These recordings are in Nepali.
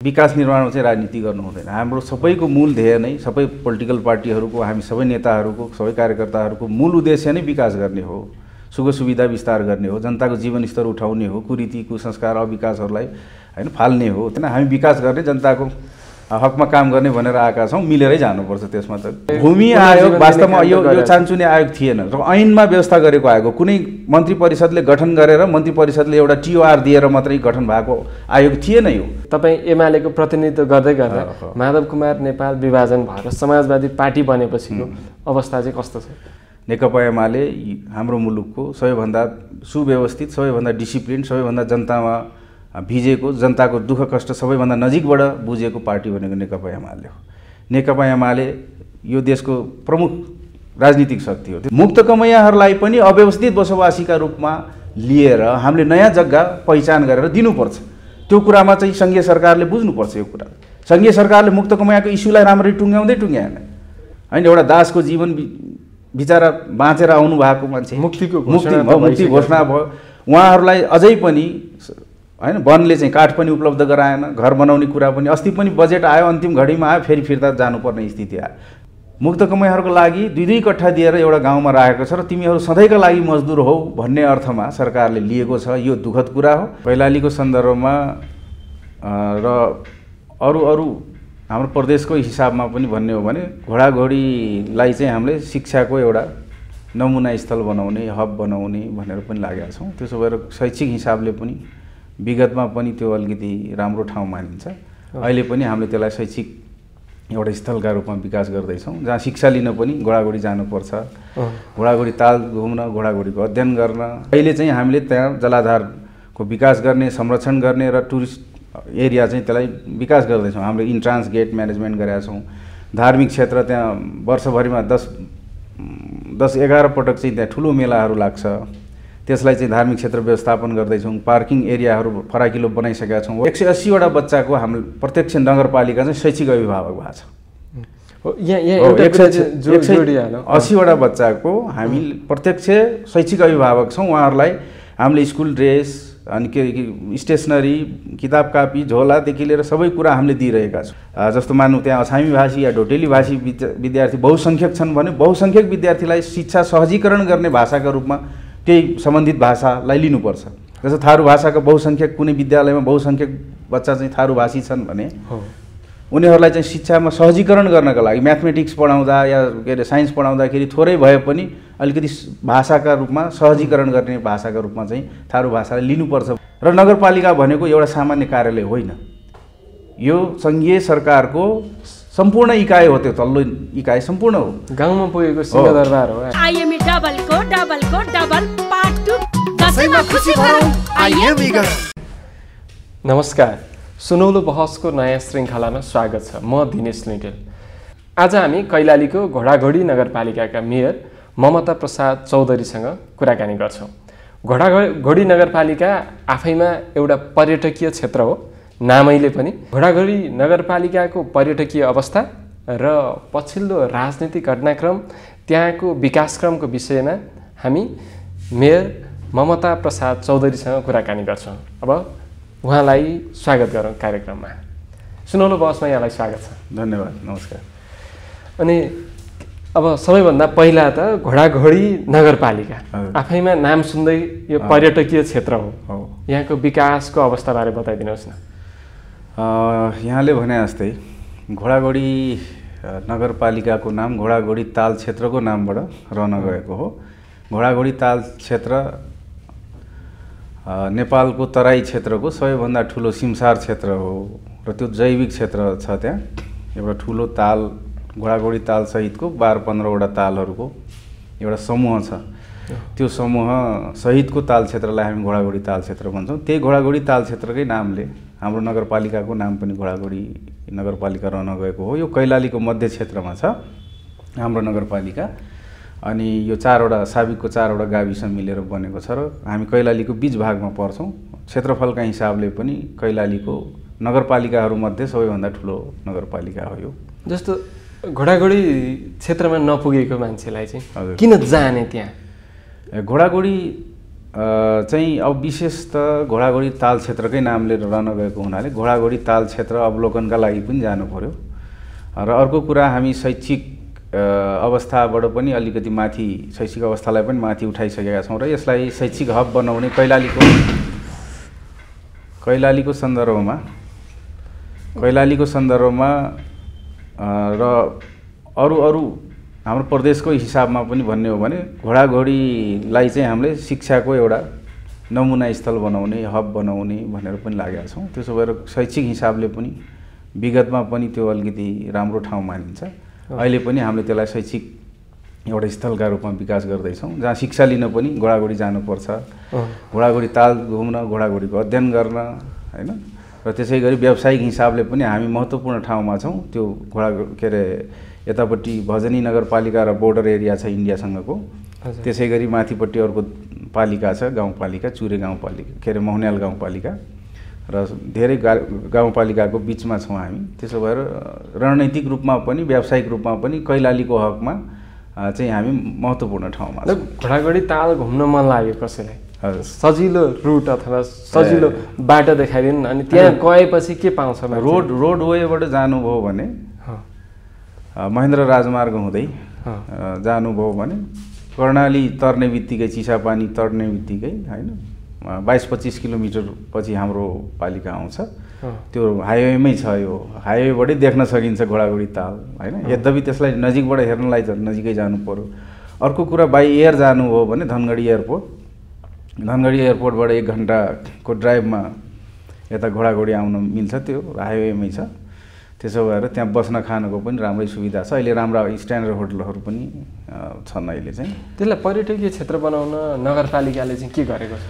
विकास निर्माणमा चाहिँ राजनीति गर्नु हुँदैन। हाम्रो सबैको मूल ध्येय नै सबै पोलिटिकल पार्टीहरूको, हामी सबै नेताहरूको, सबै कार्यकर्ताहरूको मूल उद्देश्य नै विकास गर्ने हो, सुख सुविधा विस्तार गर्ने हो, जनताको जीवन स्तर उठाउने हो, कुरीति कुसंस्कार अविकासहरूलाई हैन फाल्ने हो। त्यही हामी विकास गर्ने, जनताको हकमा काम गर्ने भनेर आएका छौँ। मिलेरै जानुपर्छ। त्यसमा त भूमि आयोग वास्तवमा यो चान्चुने आयोग थिएन र ऐनमा व्यवस्था गरेको आयोग हो। कुनै मन्त्री परिषदले गठन गरेर मन्त्री परिषदले एउटा टिओआर दिएर मात्रै गठन भएको आयोग थिएन यो। तपाईँ एमालेको प्रतिनिधित्व गर्दै गर्दा माधव कुमार नेपाल विभाजन भएर समाजवादी पार्टी बनेपछिको अवस्था चाहिँ कस्तो छ? नेकपा एमाले हाम्रो मुलुकको सबैभन्दा सुव्यवस्थित, सबैभन्दा डिसिप्लिन, सबैभन्दा जनतामा भिजेको, जनताको दुःख कष्ट सबैभन्दा नजिकबाट बुझेको पार्टी भनेको नेकपा एमाले हो। नेकपा एमाले यो देशको प्रमुख राजनीतिक शक्ति हो। मुक्त कमैयाहरूलाई पनि अव्यवस्थित बसोबासीका रूपमा लिएर हामीले नयाँ जग्गा पहिचान गरेर दिनुपर्छ। त्यो कुरामा चाहिँ सङ्घीय सरकारले बुझ्नुपर्छ। यो कुरा सङ्घीय सरकारले मुक्त कमैयाको इस्युलाई राम्ररी टुङ्ग्याएन हैन। एउटा दासको जीवन बिचारा बाँचेर आउनु भएको मान्छे मुक्ति घोषणा भयो। उहाँहरूलाई अझै पनि हैन वनले चाहिँ काठ पनि उपलब्ध गराएन, घर बनाउने कुरा पनि। अस्ति पनि बजेट आयो, अन्तिम घडीमा आयो, फेरि फिर्ता जानुपर्ने स्थिति आयो। मुक्त कमैयाहरूको लागि 2-2 कट्ठा दिएर एउटा गाउँमा राखेको छ र तिमीहरू सधैँका लागि मजदुर हौ भन्ने अर्थमा सरकारले लिएको छ। यो दुःखद कुरा हो। कैलालीको सन्दर्भमा र अरू हाम्रो प्रदेशको हिसाबमा पनि भन्ने हो भने घोडाघोडीलाई चाहिँ हामीले शिक्षाको एउटा नमुना स्थल बनाउने, हब बनाउने भनेर पनि लागेका छौँ। त्यसो भएर शैक्षिक हिसाबले पनि विगतमा पनि त्यो अलिकति राम्रो ठाउँ मानिन्छ। अहिले पनि हामीले त्यसलाई शैक्षिक एउटा स्थलका रूपमा विकास गर्दैछौँ, जहाँ शिक्षा लिन पनि घोडाघोडी जानुपर्छ, घोडाघोडी ताल घुम्न, घोडाघोडीको अध्ययन गर्न। अहिले चाहिँ हामीले त्यहाँ जलाधारको विकास गर्ने, संरक्षण गर्ने र टुरिस्ट एरिया चाहिँ त्यसलाई विकास गर्दैछौँ। हामीले इन्ट्रान्स गेट म्यानेजमेन्ट गरेका छौँ। धार्मिक क्षेत्र त्यहाँ वर्षभरिमा 10-11 पटक चाहिँ त्यहाँ ठुलो मेलाहरू लाग्छ। त्यसलाई चाहिँ धार्मिक क्षेत्र व्यवस्थापन गर्दैछौँ। पार्किङ एरियाहरू फराकिलो बनाइसकेका छौँ। 180 वटा बच्चाको हाम्रो प्रत्यक्ष नगरपालिका चाहिँ शैक्षिक अभिभावक भएको छ। 180 वटा बच्चाको हामी प्रत्यक्ष शैक्षिक अभिभावक छौँ। उहाँहरूलाई हामीले स्कुल ड्रेस अनि स्टेसनरी, किताब कापी, झोलादेखि लिएर सबै कुरा हामीले दिइरहेका छौँ। जस्तो मान्नु त्यहाँ अछामी भाषी या ढोटेली भाषी विद्यार्थी बहुसङ्ख्यक छन् भने बहुसङ्ख्यक विद्यार्थीलाई शिक्षा सहजीकरण गर्ने भाषाका रूपमा त्यही सम्बन्धित भाषालाई लिनुपर्छ। जस्तो थारू भाषाको बहुसङ्ख्यक कुनै विद्यालयमा बहुसङ्ख्यक बच्चा चाहिँ थारू भाषी छन् भने उनीहरूलाई चाहिँ शिक्षामा सहजीकरण गर्नका लागि म्याथमेटिक्स पढाउँदा या के अरे साइन्स पढाउँदाखेरि थोरै भए पनि अलिकति भाषाका रूपमा सहजीकरण गर्ने भाषाका रूपमा चाहिँ थारू भाषालाई लिनुपर्छ। र नगरपालिका भनेको एउटा सामान्य कार्यालय होइन, यो सङ्घीय सरकारको सम्पूर्ण इकाइ हो। त्यो तल्लो इकाइ सम्पूर्ण हो, गाउँमा पुगेको सिंहदरबार हो। नमस्कार, सुनौलो बहसको नयाँ श्रृङ्खलामा स्वागत छ। म दिनेश लिटेल। आज हामी कैलालीको घोडाघोडी नगरपालिकाका मेयर ममता प्रसाद चौधरीसँग कुराकानी गर्छौँ। घोडाघोडी नगरपालिका आफैमा एउटा पर्यटकीय क्षेत्र हो, नामैले पनि। घोडाघोडी नगरपालिकाको पर्यटकीय अवस्था र पछिल्लो राजनीतिक घटनाक्रम, त्यहाँको विकासक्रमको विषयमा हामी मेयर ममता प्रसाद चौधरीसँग कुराकानी गर्छौँ। अब उहाँलाई स्वागत गरौँ कार्यक्रममा। सुनौलो बहसमा यहाँलाई स्वागत छ। धन्यवाद, नमस्कार। अनि अब सबैभन्दा पहिला त घोडाघोडी नगरपालिका आफैमा नाम सुन्दै यो पर्यटकीय क्षेत्र हो, यहाँको विकासको अवस्थाबारे बताइदिनुहोस् न। यहाँले भने जस्तै घोडाघोडी नगरपालिकाको नाम घोडाघोडी ताल क्षेत्रको नामबाट रहन गएको हो। घोडाघोडी ताल क्षेत्र नेपालको तराई क्षेत्रको सबैभन्दा ठुलो सिमसार क्षेत्र हो र त्यो जैविक क्षेत्र छ। त्यहाँ एउटा ठुलो ताल, घोडाघोडी ताल सहितको 12-15 वटा तालहरूको एउटा समूह छ। त्यो समूह सहितको ताल क्षेत्रलाई हामी घोडाघोडी ताल क्षेत्र भन्छौँ। त्यही घोडाघोडी ताल क्षेत्रकै नामले हाम्रो नगरपालिकाको नाम पनि घोडाघोडी नगरपालिका रहन गएको हो। यो कैलालीको मध्य क्षेत्रमा छ हाम्रो नगरपालिका। अनि यो साबिकको 4 वटा गाविस मिलेर बनेको छ र हामी कैलालीको बीच भागमा पर्छौँ। क्षेत्रफलका हिसाबले पनि कैलालीको नगरपालिकाहरूमध्ये सबैभन्दा ठुलो नगरपालिका हो यो। जस्तो घोडाघोडी क्षेत्रमा नपुगेको मान्छेलाई चाहिँ किन जाने त्यहाँ? घोडाघोडी चाहिँ अब विशेष त घोडाघोडी ताल क्षेत्रकै नामले रहन गएको हुनाले घोडाघोडी ताल क्षेत्र अवलोकनका लागि पनि जानु पर्यो र अर्को कुरा हामी शैक्षिक अवस्थाबाट पनि अलिकति माथि शैक्षिक अवस्थालाई पनि माथि उठाइसकेका छौँ र यसलाई शैक्षिक हब बनाउने कैलालीको सन्दर्भमा र अरू हाम्रो प्रदेशको हिसाबमा पनि भन्ने हो भने घोडाघोडीलाई चाहिँ हामीले शिक्षाको एउटा नमुना स्थल बनाउने हब बनाउने भनेर पनि लागेका छौँ। त्यसो भएर शैक्षिक हिसाबले पनि विगतमा पनि त्यो अलिकति राम्रो ठाउँ मानिन्छ। अहिले पनि हामीले त्यसलाई शैक्षिक एउटा स्थलका रूपमा विकास गर्दैछौँ जहाँ शिक्षा लिन पनि घोडाघोडी जानुपर्छ, घोडाघोडी ताल घुम्न, घोडाघोडीको अध्ययन गर्न, होइन। र त्यसै गरी व्यावसायिक हिसाबले पनि हामी महत्त्वपूर्ण ठाउँमा छौँ। त्यो के अरे यतापट्टि भजनी नगरपालिका र बोर्डर एरिया छ इन्डियासँगको, त्यसै गरी माथिपट्टि अर्को पालिका छ गाउँपालिका चुरे गाउँपालिका के अरे महुन्याल गाउँपालिका र धेरै गाउँपालिकाको बिचमा छौँ हामी। त्यसो भएर रणनीतिक रूपमा पनि व्यावसायिक रूपमा पनि कैलालीको हकमा चाहिँ हामी महत्त्वपूर्ण ठाउँमा छौँ। घोडाघोडी ताल घुम्न मन लाग्यो कसैलाई, सजिलो रुट अथवा सजिलो बाटो देखाइदिनु अनि त्यहाँ गएपछि के पाउँछ? रोडवेबाट जानुभयो भने महेन्द्र राजमार्ग हुँदै जानुभयो भने कर्णाली तर्ने बित्तिकै चिसापानी तर्ने बित्तिकै होइन 22-25 किलोमिटर पछि हाम्रो पालिका आउँछ। त्यो हाइवेमै छ, यो हाइवेबाटै देख्न सकिन्छ घोडाघोडी ताल, होइन। यद्यपि त्यसलाई नजिकबाट हेर्नलाई त नजिकै जानु पर्यो। अर्को कुरा बाई एयर जानुभयो भने धनगढी एयरपोर्टबाट 1 घन्टाको ड्राइभमा यता घोडाघोडी आउन मिल्छ, त्यो हाइवेमै छ। त्यसो भएर त्यहाँ बस्न खानको पनि राम्रै सुविधा छ। अहिले राम्रा स्ट्यान्डर्ड होटलहरू पनि छन् अहिले चाहिँ। त्यसलाई पर्यटकीय क्षेत्र बनाउन नगरपालिकाले चाहिँ के गरेको छ?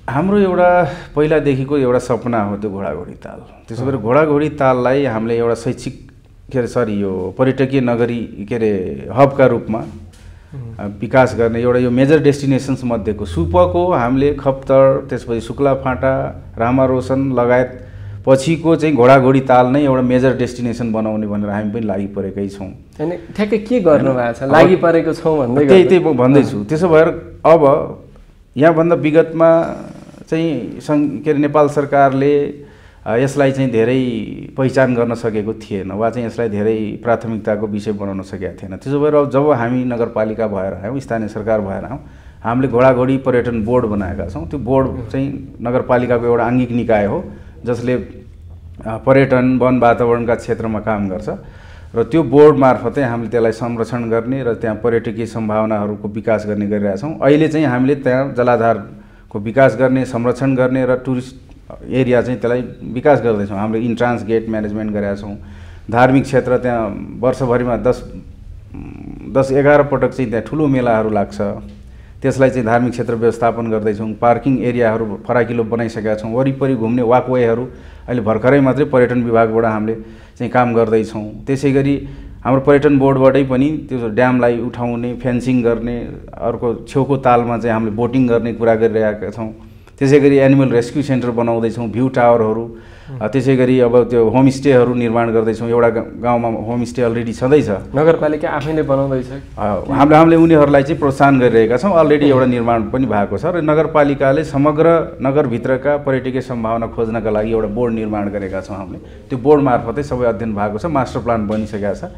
हाम्रो एउटा पहिलादेखिको एउटा सपना हो त्यो घोडाघोडी ताल। त्यसो भएर घोडाघोडी ताललाई हामीले एउटा शैक्षिक यो पर्यटकीय नगरी हबका रूपमा विकास गर्ने एउटा यो मेजर डेस्टिनेसन्स मध्येको सुपको हामीले खप्तर, त्यसपछि शुक्लाफाँटा, रामारोशन लगायत पछिको चाहिँ घोडाघोडी ताल नै एउटा मेजर डेस्टिनेसन बनाउने भनेर हामी पनि लागि परेकै छौँ। अनि ठ्याक्कै के गर्नु भएको छ? लागि परेको छौँ भन्दै त्यही म भन्दैछु। त्यसो भएर अब यहाँभन्दा विगतमा चाहिँ के अरे नेपाल सरकारले यसलाई चाहिँ धेरै पहिचान गर्न सकेको थिएन वा चाहिँ यसलाई धेरै प्राथमिकताको विषय बनाउन सकेका थिएन। त्यसो भएर अब जब हामी नगरपालिका भएर आयौँ, स्थानीय सरकार भएर आयौँ, हामीले घोडाघोडी पर्यटन बोर्ड बनाएका छौँ। त्यो बोर्ड चाहिँ नगरपालिकाको एउटा आङ्गिक निकाय हो जसले पर्यटन वन वातावरणका क्षेत्रमा काम गर्छ र त्यो बोर्ड मार्फतै हामीले त्यसलाई संरक्षण गर्ने र त्यहाँ पर्यटकीय सम्भावनाहरूको विकास गर्ने गरिरहेका छौँ। अहिले चाहिँ हामीले त्यहाँ जलाधारको विकास गर्ने, संरक्षण गर्ने र टुरिस्ट एरिया चाहिँ त्यसलाई विकास गर्दैछौँ। हामीले इन्ट्रान्स गेट म्यानेजमेन्ट गरेका छौँ। धार्मिक क्षेत्र त्यहाँ वर्षभरिमा 10-11 पटक चाहिँ त्यहाँ ठुलो मेलाहरू लाग्छ, त्यसलाई चाहिँ धार्मिक क्षेत्र व्यवस्थापन गर्दैछौँ। पार्किङ एरियाहरू फराकिलो बनाइसकेका छौँ। वरिपरि घुम्ने वाकवेहरू अहिले भर्खरै मात्रै पर्यटन विभागबाट हामीले चाहिँ काम गर्दैछौँ। त्यसै गरी हाम्रो पर्यटन बोर्डबाटै पनि त्यो ड्यामलाई उठाउने, फेन्सिङ गर्ने, अर्को छेउको तालमा चाहिँ हामीले बोटिङ गर्ने कुरा गरिरहेका छौँ। त्यसै गरी एनिमल रेस्क्यु सेन्टर बनाउँदैछौँ, भ्यू टावरहरू, त्यसै गरी अब त्यो होमस्टेहरू निर्माण गर्दैछौँ। एउटा गाउँमा होमस्टे अलरेडी छँदैछ, नगरपालिका आफैले बनाउँदैछ। हामीले उनीहरूलाई चाहिँ प्रोत्साहन गरिरहेका छौँ। अलरेडी एउटा निर्माण पनि भएको छ र नगरपालिकाले समग्र नगरभित्रका पर्यटकीय सम्भावना खोज्नका लागि एउटा बोर्ड निर्माण गरेका छौँ। हामीले त्यो बोर्ड मार्फतै सबै अध्ययन भएको छ, मास्टर प्लान बनिसकेका छ।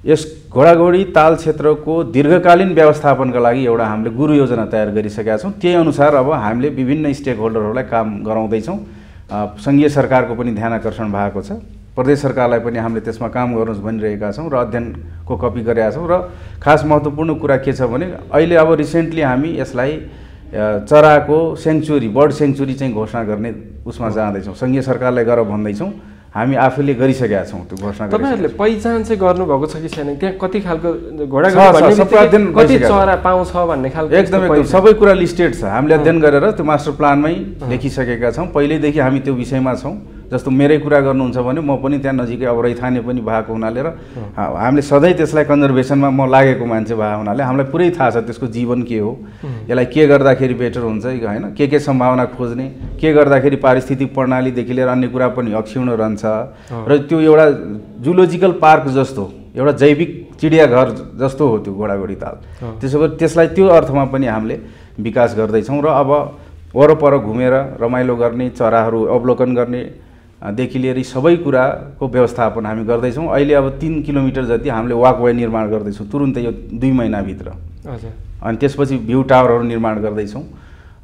यस घोडाघोडी ताल क्षेत्रको दीर्घकालीन व्यवस्थापनका लागि एउटा हामीले गुरु योजना तयार गरिसकेका छौँ। त्यही अनुसार अब हामीले विभिन्न स्टेक होल्डरहरूलाई काम गराउँदैछौँ। सङ्घीय सरकारको पनि ध्यान आकर्षण भएको छ, प्रदेश सरकारलाई पनि हामीले त्यसमा काम गर्नुहोस् भनिरहेका छौँ र अध्ययनको कपी गरेका छौँ। र खास महत्त्वपूर्ण कुरा के छ भने अहिले अब रिसेन्टली हामी यसलाई चराको सेङ्चुरी, बर्ड सेङ्चुरी चाहिँ घोषणा गर्ने उसमा जाँदैछौँ। सङ्घीय सरकारलाई गर भन्दैछौँ, हामी आफैले गरिसकेका छौँ त्यो घोषणा। तपाईँहरूले पहिचान चाहिँ गर्नुभएको छ कि छैन? त्यहाँ कति खालको घोडाघोडी कति चरा पाउँछ भन्ने खालको एकदम सबै कुरा लिस्टेड छ। हामीले अध्ययन गरेर त्यो मास्टर प्लानमै लेखिसकेका छौँ। पहिल्यैदेखि हामी त्यो विषयमा छौँ। जस्तो मेरै कुरा गर्नुहुन्छ भने म पनि त्यहाँ नजिकै अब रैथाने पनि भएको हुनाले र हामीले सधैँ त्यसलाई कन्जर्भेसनमा म लागेको मान्छे भएको हुनाले हामीलाई पुरै थाहा छ त्यसको जीवन के हो, यसलाई के गर्दाखेरि बेटर हुन्छ, होइन, के सम्भावना खोज्ने, के गर्दाखेरि पारिस्थितिक प्रणालीदेखि लिएर अन्य कुरा पनि अक्षुण्ण रहन्छ। र त्यो एउटा जुलोजिकल पार्क जस्तो, एउटा जैविक चिडियाघर जस्तो हो त्यो घोडाघोडी ताल। त्यसो भए त्यसलाई त्यो अर्थमा पनि हामीले विकास गर्दैछौँ र अब वरपर घुमेर रमाइलो गर्ने, चराहरू अवलोकन गर्ने देखि लिएर सबै कुराको व्यवस्थापन हामी गर्दैछौँ। अहिले अब 3 किलोमिटर जति हामीले वाकवे निर्माण गर्दैछौँ तुरुन्तै यो 2 महिनाभित्र। हजुर। अनि त्यसपछि भ्यू टावरहरू निर्माण गर्दैछौँ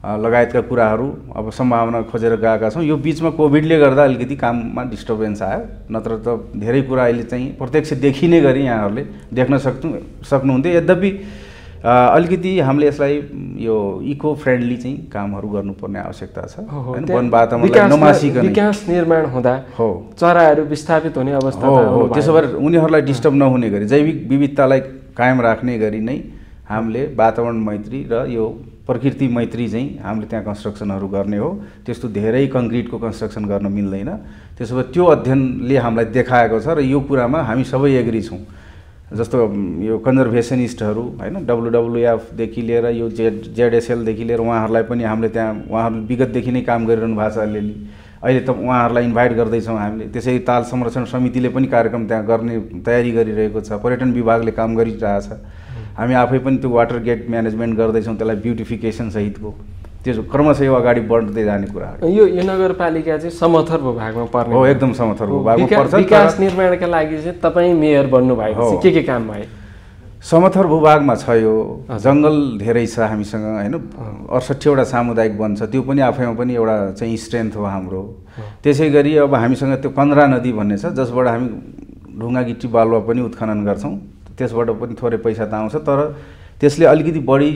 लगायतका कुराहरू अब सम्भावना खोजेर गएका छौँ। यो बिचमा कोभिडले गर्दा अलिकति काममा डिस्टर्बेन्स आयो, नत्र त धेरै कुरा अहिले चाहिँ प्रत्यक्ष देखिने गरी यहाँहरूले देख्न सक्नुहुन्थ्यो। यद्यपि अलिकति हामीले यसलाई यो इको फ्रेन्डली चाहिँ कामहरू गर्नुपर्ने आवश्यकता छ हैन। वन वातावरणलाई नमासिकन विकास निर्माण हुँदा हो चराहरू विस्थापित हुने अवस्था हो। त्यसो भए उनीहरूलाई डिस्टर्ब नहुने गरी जैविक विविधतालाई कायम राख्ने गरी नै हामीले वातावरण मैत्री र यो प्रकृति मैत्री चाहिँ हामीले त्यहाँ कन्स्ट्रक्सनहरू गर्ने हो। त्यस्तो धेरै कङ्क्रिटको कन्स्ट्रक्सन गर्न मिल्दैन। त्यसो भए त्यो अध्ययनले हामीलाई देखाएको छ र यो कुरामा हामी सबै एग्री छौँ। जस्तो यो कन्जर्भेसनिस्टहरू हैन, WWF देखि लिएर यो ZSL देखि लिएर उहाँहरूलाई पनि हामीले त्यहाँ उहाँहरू विगतदेखि नै काम गरिरहनु भएको छ अलिअलि। अहिले त उहाँहरूलाई इन्भाइट गर्दैछौँ हामीले। त्यसै ताल संरक्षण समितिले पनि कार्यक्रम त्यहाँ गर्ने तयारी गरिरहेको छ। पर्यटन विभागले काम गरिरहेछ। हामी आफै पनि त्यो वाटर गेट म्यानेजमेन्ट गर्दैछौँ, त्यसलाई ब्युटिफिकेसन सहितको। त्यो क्रमशः यो अगाडि बढ्दै जाने कुरा हो। यो नगरपालिका चाहिँ समथर भूभागमा पर्ने हो, एकदम समथर भूभागमा पर्छ। विकास निर्माणका लागि चाहिँ तपाईँ मेयर बन्नु भएको छ, के काम भए? समथर भूभागमा छ यो, जङ्गल धेरै छ हामीसँग हैन। 68वटा सामुदायिक वन छ, त्यो पनि आफैमा पनि एउटा चाहिँ स्ट्रेन्थ हो हाम्रो। त्यसै गरी अब हामीसँग त्यो कन्द्रा नदी भन्ने छ, जसबाट हामी ढुङ्गा गिट्टी बालुवा पनि उत्खनन गर्छौँ। त्यसबाट पनि थोरै पैसा त आउँछ, तर त्यसले अलिकति बढी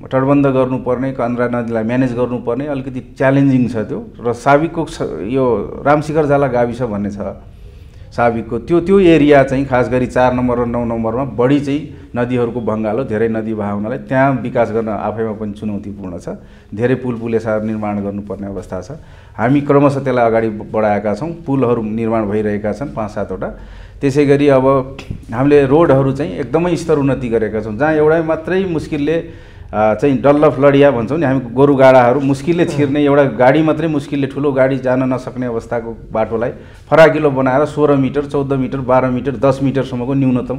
तटबन्ध गर्नुपर्ने, कन्द्रा नदीलाई म्यानेज गर्नुपर्ने अलिकति च्यालेन्जिङ छ त्यो। र साविकको यो रामशिखर जाला गाविस भन्ने छ साविकको, त्यो एरिया चाहिँ खास गरी 4 नम्बर र 9 नम्बरमा बढी चाहिँ नदीहरूको बङ्गालो, धेरै नदी बहाउनलाई त्यहाँ विकास गर्न आफैमा पनि चुनौतीपूर्ण छ। धेरै पुल पुलेसाहरू निर्माण गर्नुपर्ने अवस्था छ। हामी क्रमशः त्यसलाई अगाडि बढाएका छौँ। पुलहरू निर्माण भइरहेका छन् 5-7वटा। त्यसै गरी अब हामीले रोडहरू चाहिँ एकदमै स्तर उन्नति गरेका छौँ। जहाँ एउटा मात्रै मुस्किलले चाहिँ डल्लफ लडिया भन्छौँ नि हामी, गोरुगाडाहरू मुस्किलले छिर्ने, एउटा गाडी मात्रै मुस्किलले ठुलो गाडी जान नसक्ने अवस्थाको बाटोलाई फराकिलो बनाएर 16 मिटर, 14 मिटर, 12 मिटर, 10 मिटरसम्मको न्यूनतम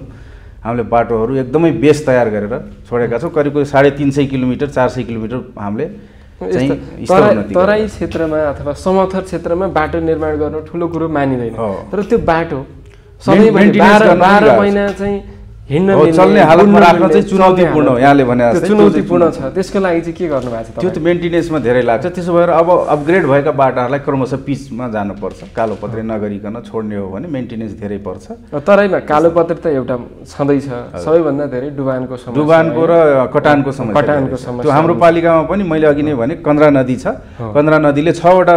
हामीले बाटोहरू एकदमै बेस तयार गरेर छोडेका छौँ। करिब 350 किलोमिटर, 400 किलोमिटर हामीले चाहिँ स्तर उन्नति। तराई क्षेत्रमा अथवा समथर क्षेत्रमा बाटो निर्माण गर्नु ठुलो कुरो मानिँदैन, तर त्यो बाटो सधैँभरि 12 महिना चाहिँ हिँड्न चल्ने हालतमा राख्न चाहिँ चुनौतीपूर्ण हो। यहाँले भने जस्तै चुनौतीपूर्ण छ। त्यसको लागि चाहिँ के गर्नु भएको छ? त्यो त मेन्टेनेन्समा धेरै लाग्छ। त्यसो भएर अब अपग्रेड भएका बाटाहरूलाई क्रमशः पिचमा जानुपर्छ। कालोपत्रे नगरिकन छोड्ने हो भने मेन्टेनेन्स धेरै पर्छ। तराईमा कालोपत्रे त एउटा छँदैछ, सबैभन्दा धेरै डुबानको समस्या, डुबानको र कटानको समस्या। त्यो हाम्रो पालिकामा पनि मैले अघि नै भने कन्द्रा नदी छ। कन्द्रा नदीले 6वटा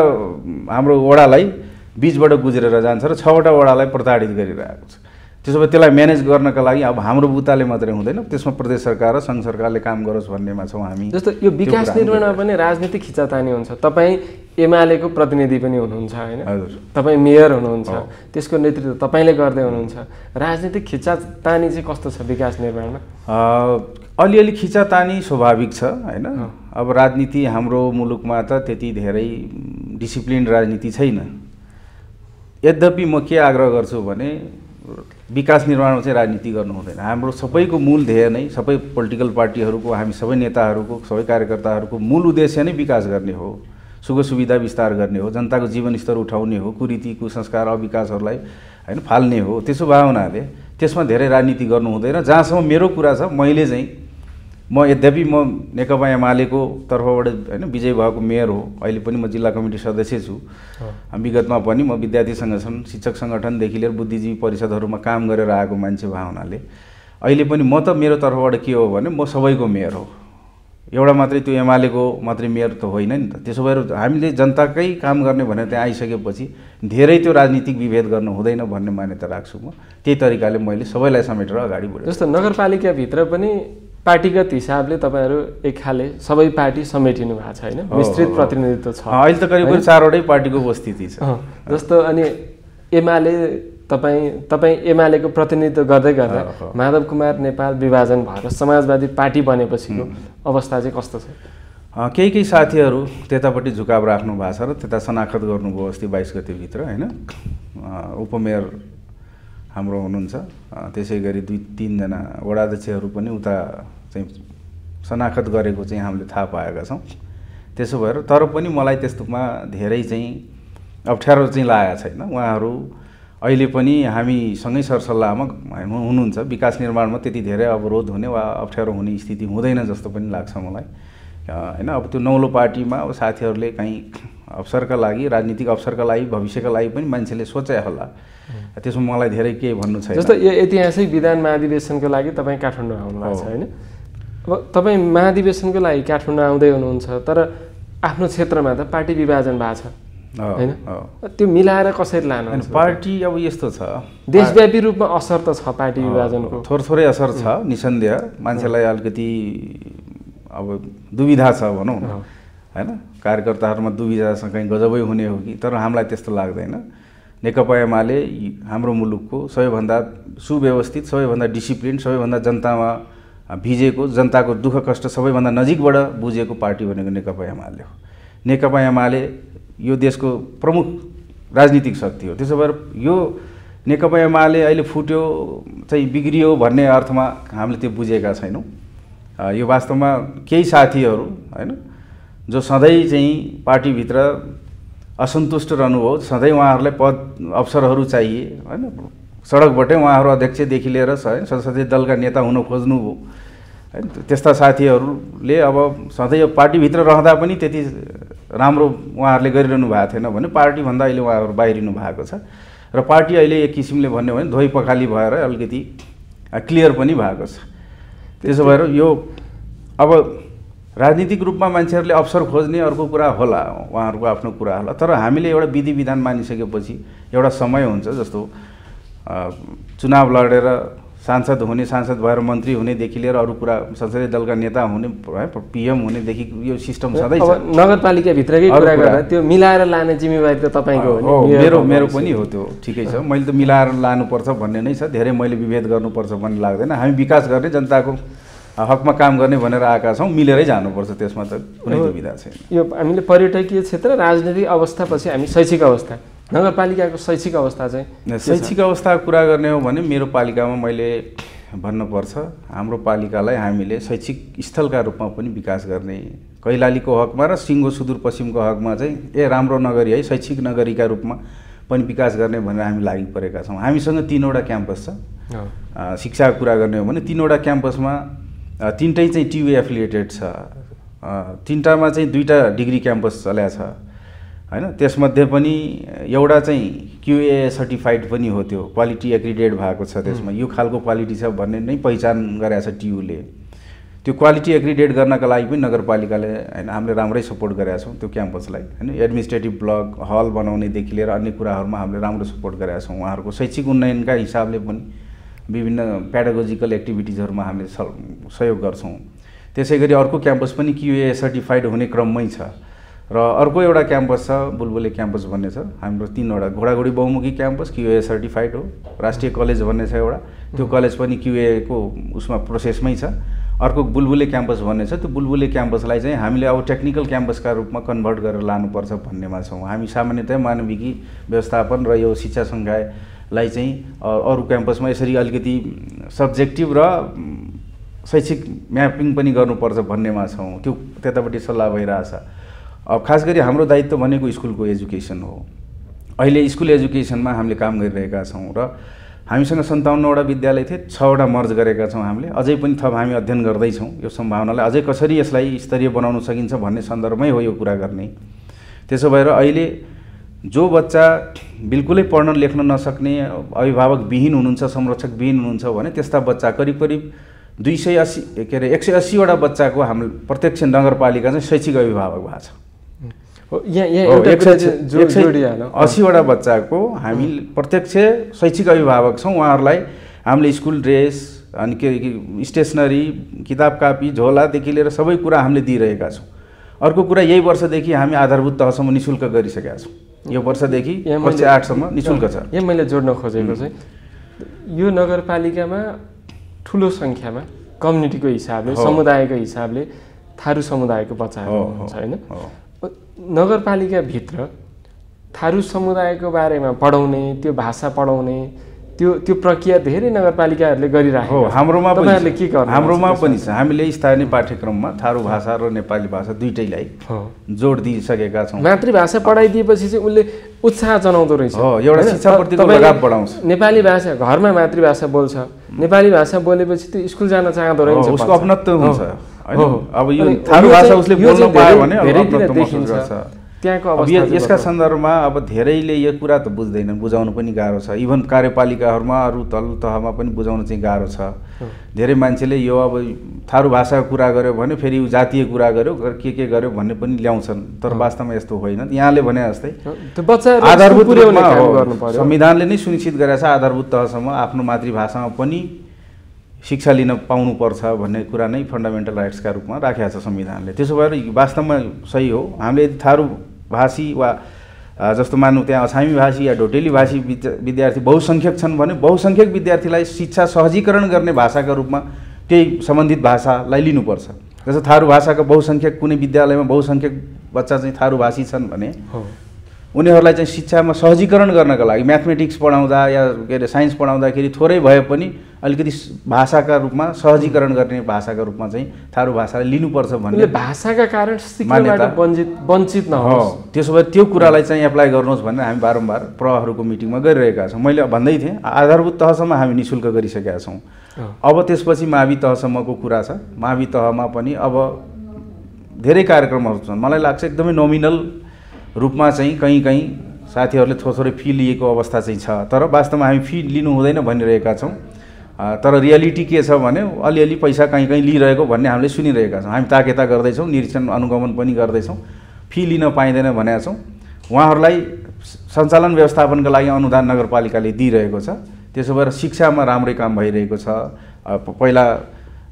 हाम्रो वडालाई बीचबाट गुज्रेर जान्छ र 6वटा वडालाई प्रताडित गरिरहेको छ। त्यसो भए त्यसलाई म्यानेज गर्नका लागि अब हाम्रो बुताले मात्रै हुँदैन, त्यसमा प्रदेश सरकार र सङ्घ सरकारले काम गरोस् भन्नेमा छौँ हामी। जस्तो यो विकास निर्माणमा पनि राजनीतिक खिचातानी हुन्छ। तपाईँ एमालेको प्रतिनिधि पनि हुनुहुन्छ हैन? हजुर। तपाईँ मेयर हुनुहुन्छ, त्यसको नेतृत्व तपाईँले गर्दै हुनुहुन्छ। राजनीतिक खिचातानी चाहिँ कस्तो छ विकास निर्माणमा? अलिअलि खिचातानी स्वाभाविक छ हैन। अब राजनीति हाम्रो मुलुकमा त त्यति धेरै डिसिप्लिन राजनीति छैन। यद्यपि म के आग्रह गर्छु भने विकास निर्माणमा चाहिँ राजनीति गर्नु हुँदैन। हाम्रो सबैको मूल ध्येय नै, सबै पोलिटिकल पार्टीहरूको, हामी सबै नेताहरूको, सबै कार्यकर्ताहरूको मूल उद्देश्य नै विकास गर्ने हो, सुख सुविधा विस्तार गर्ने हो, जनताको जीवन स्तर उठाउने हो, कुरीति कुसंस्कार अविकासहरूलाई हैन फाल्ने हो। त्यसो भए हुनाले त्यसमा धेरै राजनीति गर्नु हुँदैन। जहाँसम्म मेरो कुरा छ, मैले चाहिँ यद्यपि म नेकपा एमालेको तर्फबाट हैन विजय भएको मेयर हो, अहिले पनि म जिल्ला कमिटी सदस्य छु। विगतमा पनि म विद्यार्थी सङ्गठन, शिक्षक सङ्गठनदेखि लिएर बुद्धिजीवी परिषदहरूमा काम गरेर आएको मान्छे भए हुनाले अहिले पनि म त मेरो तर्फबाट के हो भने म सबैको मेयर हो। एउटा मात्रै त्यो एमालेको मात्रै मेयर त होइन नि त। त्यसो भएर हामीले जनताकै काम गर्ने भनेर त्यहाँ आइसकेपछि धेरै त्यो राजनीतिक विभेद गर्नु हुँदैन भन्ने मान्यता राख्छु म। त्यही तरिकाले मैले सबैलाई समेटेर अगाडि बढेँ। जस्तो नगरपालिकाभित्र पनि पार्टीगत हिसाबले तपाईँहरू एक खाले सबै पार्टी समेटिनु भएको छ हैन? विस्तृत प्रतिनिधित्व छ। अहिले त करिब 4वटै पार्टीको उपस्थिति छ। जस्तो अनि एमाले तपाईँ एमालेको प्रतिनिधित्व गर्दै गर्दा माधव कुमार नेपाल विभाजन भएर समाजवादी पार्टी बनेपछिको अवस्था चाहिँ कस्तो छ? केही साथीहरू त्यतापट्टि झुकाव राख्नु भएको छ र त्यता शनाखत गर्नुभयो अस्ति 22 गतेभित्र हैन। उपमेयर हाम्रो हुनुहुन्छ, त्यसै गरी 2-3 जना वडाध्यक्षहरू पनि उता चाहिँ शनाखत गरेको चाहिँ हामीले थाहा पाएका छौँ। त्यसो भएर तर पनि मलाई त्यस्तोमा धेरै चाहिँ अप्ठ्यारो चाहिँ लागेको छैन। उहाँहरू अहिले पनि हामीसँगै सरसल्लाहमा हुनुहुन्छ। विकास निर्माणमा त्यति धेरै अवरोध हुने वा अप्ठ्यारो हुने स्थिति हुँदैन जस्तो पनि लाग्छ मलाई हैन। अब त्यो नौलो पार्टीमा अब साथीहरूले कहीँ अवसरका लागि, राजनीतिक अवसरका लागि, भविष्यका लागि पनि मान्छेले सोचे होला। त्यसमा मलाई धेरै केही भन्नु छैन। जस्तो यो ऐतिहासिक विधान महाधिवेशनको लागि तपाईँ काठमाडौँ आउनु भएको छ हैन। अब तपाईँ महाधिवेशनको लागि काठमाडौँ आउँदै हुनुहुन्छ, तर आफ्नो क्षेत्रमा त पार्टी विभाजन भएको छ हैन। त्यो मिलाएर कसरी लानुहुन्छ? पार्टी अब यस्तो छ, देशव्यापी रूपमा असर त छ पार्टी विभाजनको, थोरै असर छ निसन्देह। मान्छेलाई अलिकति अब दुविधा छ भनौँ न हैन। कार्यकर्ताहरूमा दुविधा छ, कहीँ गजबै हुने हो कि, तर हामीलाई त्यस्तो लाग्दैन। नेकपा एमाले हाम्रो मुलुकको सबैभन्दा सुव्यवस्थित, सबैभन्दा डिसिप्लिन, सबैभन्दा जनतामा भिजेको, जनताको दुःख कष्ट सबैभन्दा नजिकबाट बुझेको पार्टी भनेको नेकपा एमाले हो। नेकपा एमाले यो देशको प्रमुख राजनीतिक शक्ति हो। त्यसो भएर यो नेकपा एमाले अहिले फुट्यो चाहिँ बिग्रियो भन्ने अर्थमा हामीले त्यो बुझेका छैनौँ। यो वास्तवमा केही साथीहरू हैन जो सधैँ चाहिँ पार्टीभित्र असन्तुष्ट रहनुभयो, सधैँ उहाँहरूलाई पद अवसरहरू चाहिए हैन। सडकबाटै उहाँहरू अध्यक्षदेखि लिएर संसदीय दलका नेता हुन खोज्नुभयो हैन। त्यस्ता साथीहरूले अब सधैँ यो पार्टीभित्र रहँदा पनि त्यति राम्रो उहाँहरूले गरिरहनु भएको थिएन भने पार्टीभन्दा अहिले उहाँहरू बाहिरिनु भएको छ। र पार्टी अहिले एक किसिमले भन्यो भने धोइ पखाली भएर अलिकति क्लियर पनि भएको छ। त्यसो भएर यो अब राजनीतिक रूपमा मान्छेहरूले अवसर खोज्ने अर्को कुरा होला, उहाँहरूको आफ्नो कुरा होला। तर हामीले एउटा विधि विधान मानिसकेपछि एउटा समय हुन्छ, जस्तो चुनाव लडेर सांसद हुने, सांसद भएर मन्त्री हुनेदेखि लिएर अरू कुरा, संसदीय दलका नेता हुने, पीएम हुनेदेखि यो सिस्टम सधैँ छ। नगरपालिकाभित्रकै कुरा गर्दा त्यो मिलाएर लाने जिम्मेवारी त तपाईँको हो नि। मेरो पनि हो, त्यो ठिकै छ। मैले त मिलाएर लानुपर्छ भन्ने नै छ, धेरै मैले विभेद गर्नुपर्छ भन्ने लाग्दैन। हामी विकास गर्ने, जनताको हकमा काम गर्ने भनेर आएका छौँ, मिलेरै जानुपर्छ, त्यसमा त कुनै दुविधा छैन। यो हामीले पर्यटकीय क्षेत्र, राजनीतिक अवस्थापछि हामी शैक्षिक अवस्था, नगरपालिकाको शैक्षिक अवस्था चाहिँ, शैक्षिक अवस्थाको कुरा गर्ने हो भने मेरो पालिकामा मैले भन्नुपर्छ, हाम्रो पालिकालाई हामीले शैक्षिक स्थलका रूपमा पनि विकास गर्ने, कैलालीको हकमा र सिङ्गो सुदूरपश्चिमको हकमा चाहिँ राम्रो नगरी है शैक्षिक नगरीका रूपमा पनि विकास गर्ने भनेर हामी लागि परेका छौँ। हामीसँग 3वटा क्याम्पस छ। शिक्षाको कुरा गर्ने हो भने 3वटा क्याम्पसमा 3टै चाहिँ टियु एफिलिएटेड छ। 3टामा चाहिँ 2टा डिग्री क्याम्पस चल्या छ हैन। त्यसमध्ये पनि एउटा चाहिँ क्युए सर्टिफाइड पनि हो, त्यो क्वालिटी एक्रिडेट भएको छ। त्यसमा यो खालको क्वालिटी छ भन्ने नै पहिचान गरेको छ टियुले। त्यो क्वालिटी एक्रिडेट गर्नका लागि पनि नगरपालिकाले हैन हामीले राम्रै सपोर्ट गरेका छौँ त्यो क्याम्पसलाई हैन। एडमिनिस्ट्रेटिभ ब्लक, हल बनाउनेदेखि लिएर अन्य कुराहरूमा हामीले राम्रो सपोर्ट गरेका छौँ। उहाँहरूको शैक्षिक उन्नयनका हिसाबले पनि विभिन्न पेडागोजिकल एक्टिभिटिजहरूमा हामीले सहयोग गर्छौँ। त्यसै गरी अर्को क्याम्पस पनि क्युए सर्टिफाइड हुने क्रममै छ। र अर्को एउटा क्याम्पस छ, बुलबुले क्याम्पस भन्ने छ। हाम्रो 3वटा, घोडाघोडी बहुमुखी क्याम्पस क्युए सर्टिफाइड हो। राष्ट्रिय कलेज भन्ने छ एउटा, त्यो कलेज पनि क्युएको उसमा प्रोसेसमै छ। अर्को बुलबुले क्याम्पस भन्ने छ, त्यो बुलबुले क्याम्पसलाई चाहिँ हामीले अब टेक्निकल क्याम्पसका रूपमा कन्भर्ट गरेर लानुपर्छ भन्नेमा छौँ। हामी सामान्यतया मानविकी व्यवस्थापन र यो शिक्षा सङ्कायलाई चाहिँ अरू क्याम्पसमा यसरी अलिकति सब्जेक्टिभ र शैक्षिक म्यापिङ पनि गर्नुपर्छ भन्नेमा छौँ। त्यो त्यतापट्टि सल्लाह भइरहेछ। अब खास गरी हाम्रो दायित्व भनेको स्कुलको एजुकेसन हो। अहिले स्कुल एजुकेसनमा हामीले काम गरिरहेका छौँ र हामीसँग 57वटा विद्यालय थिए, 6वटा मर्ज गरेका छौँ हामीले। अझै पनि थप हामी अध्ययन गर्दैछौँ यो सम्भावनालाई अझै कसरी यसलाई स्तरीय बनाउन सकिन्छ भन्ने सन्दर्भमै हो यो कुरा गर्ने। त्यसो भएर अहिले जो बच्चा बिल्कुलै पढ्न लेख्न नसक्ने, अभिभावकविहीन हुनुहुन्छ, संरक्षकविहीन हुनुहुन्छ भने त्यस्ता बच्चा करिब 180वटा बच्चाको हाम्रो प्रत्यक्ष नगरपालिका चाहिँ शैक्षिक अभिभावक भएको छ। 180वटा बच्चाको हामी प्रत्यक्ष शैक्षिक अभिभावक छौँ। उहाँहरूलाई हामीले स्कुल ड्रेस अनि स्टेसनरी, किताब कापी, झोलादेखि लिएर सबै कुरा हामीले दिइरहेका छौँ। अर्को कुरा, यही वर्षदेखि हामी आधारभूत तहसम्म निःशुल्क गरिसकेका छौँ। यो वर्षदेखि कक्षा 8सम्म निःशुल्क छ। यहाँ मैले जोड्न खोजेको चाहिँ यो नगरपालिकामा ठुलो सङ्ख्यामा कम्युनिटीको हिसाबले, समुदायको हिसाबले थारू समुदायको बच्चाहरू हुनुहुन्छ हैन। नगरपालिकाभित्र थारू समुदायको बारेमा पढाउने, त्यो भाषा पढाउने, त्यो प्रक्रिया धेरै नगरपालिकाहरूले गरिराखेको हो। हाम्रोमा तपाईहरुले के गर्नु हाम्रोमा पनि छ। हामीले स्थानीय पाठ्यक्रममा थारू भाषा र नेपाली भाषा दुईटैलाई जोड दिइसकेका छौँ। मातृभाषा पढाइदिएपछि चाहिँ उसले उत्साह जनाउँदो रहेछ। हो, एउटा शिक्षाप्रतिको लगाव बढाउँछ। नेपाली भाषा घरमा मातृभाषा बोल्छ, नेपाली भाषा बोलेपछि त्यो स्कुल जान चाहँदो रहेछ, उसको अपनत्व हुन्छ हैन। अब यो थारू भाषा उसले बोल्न पायो भने अपनत्व महसुस गर्छ। त्यहाँको अब अवस्था यसका सन्दर्भमा अब धेरैले यो कुरा त बुझ्दैनन्, बुझाउनु पनि गाह्रो छ। इभन कार्यपालिकाहरूमा अरू तल तहमा पनि बुझाउन चाहिँ गाह्रो छ। धेरै मान्छेले यो अब थारू भाषाको कुरा गर्यो भने फेरि जातीय कुरा गर्यो, के गर्यो भन्ने पनि ल्याउँछन्, तर वास्तवमा यस्तो होइन। यहाँले भने जस्तै आधारभूत रूपमा संविधानले नै सुनिश्चित गरेको छ आधारभूत तहसम्म आफ्नो मातृभाषामा पनि शिक्षा लिन पाउनुपर्छ भन्ने कुरा नै फन्डामेन्टल राइट्सका रूपमा राखेको छ संविधानले। त्यसो भएर वास्तवमा सही हो। हामीले यदि थारू भाषी वा जस्तो मान्नु त्यहाँ अछामी भाषी या ढोटेली भाषी विद्यार्थी बहुसङ्ख्यक छन् भने बहुसङ्ख्यक विद्यार्थीलाई शिक्षा सहजीकरण गर्ने भाषाका रूपमा त्यही सम्बन्धित भाषालाई लिनुपर्छ। जस्तो थारू भाषाका बहुसङ्ख्यक कुनै विद्यालयमा बहुसङ्ख्यक बच्चा चाहिँ थारू भाषी छन् भने उनीहरूलाई चाहिँ शिक्षामा सहजीकरण गर्नका लागि म्याथमेटिक्स पढाउँदा या के अरे साइन्स पढाउँदाखेरि थोरै भए पनि अलिकति भाषाका रूपमा सहजीकरण गर्ने भाषाका रूपमा चाहिँ थारू भाषालाई लिनुपर्छ भन्ने भाषाका कारण सिक्नबाट वञ्चित नहोस्। त्यसो भए त्यो कुरालाई चाहिँ एप्लाई गर्नुहोस् भनेर हामी बारम्बार प्रहरुको मिटिङमा गरिरहेका छौँ। मैले भन्दै थिएँ आधारभूत तहसम्म हामी निःशुल्क गरिसकेका छौँ। अब त्यसपछि मावि तहसम्मको कुरा छ। मावि तहमा पनि अब धेरै कार्यक्रमहरू छन्। मलाई लाग्छ एकदमै नोमिनल रूपमा चाहिँ कहीँ साथीहरूले थोरै फी लिएको अवस्था चाहिँ छ, तर वास्तवमा हामी फी लिनु हुँदैन भनिरहेका छौँ। तर रियालिटी के छ भने अलिअलि पैसा कहीँ लिइरहेको भन्ने हामीले सुनिरहेका छौँ। हामी ताकेता गर्दैछौँ, निरीक्षण अनुगमन पनि गर्दैछौँ। फी लिन पाइँदैन भनेका छौँ। उहाँहरूलाई सञ्चालन व्यवस्थापनका लागि अनुदान नगरपालिकाले दिइरहेको छ। त्यसो भएर शिक्षामा राम्रै काम भइरहेको छ। पहिला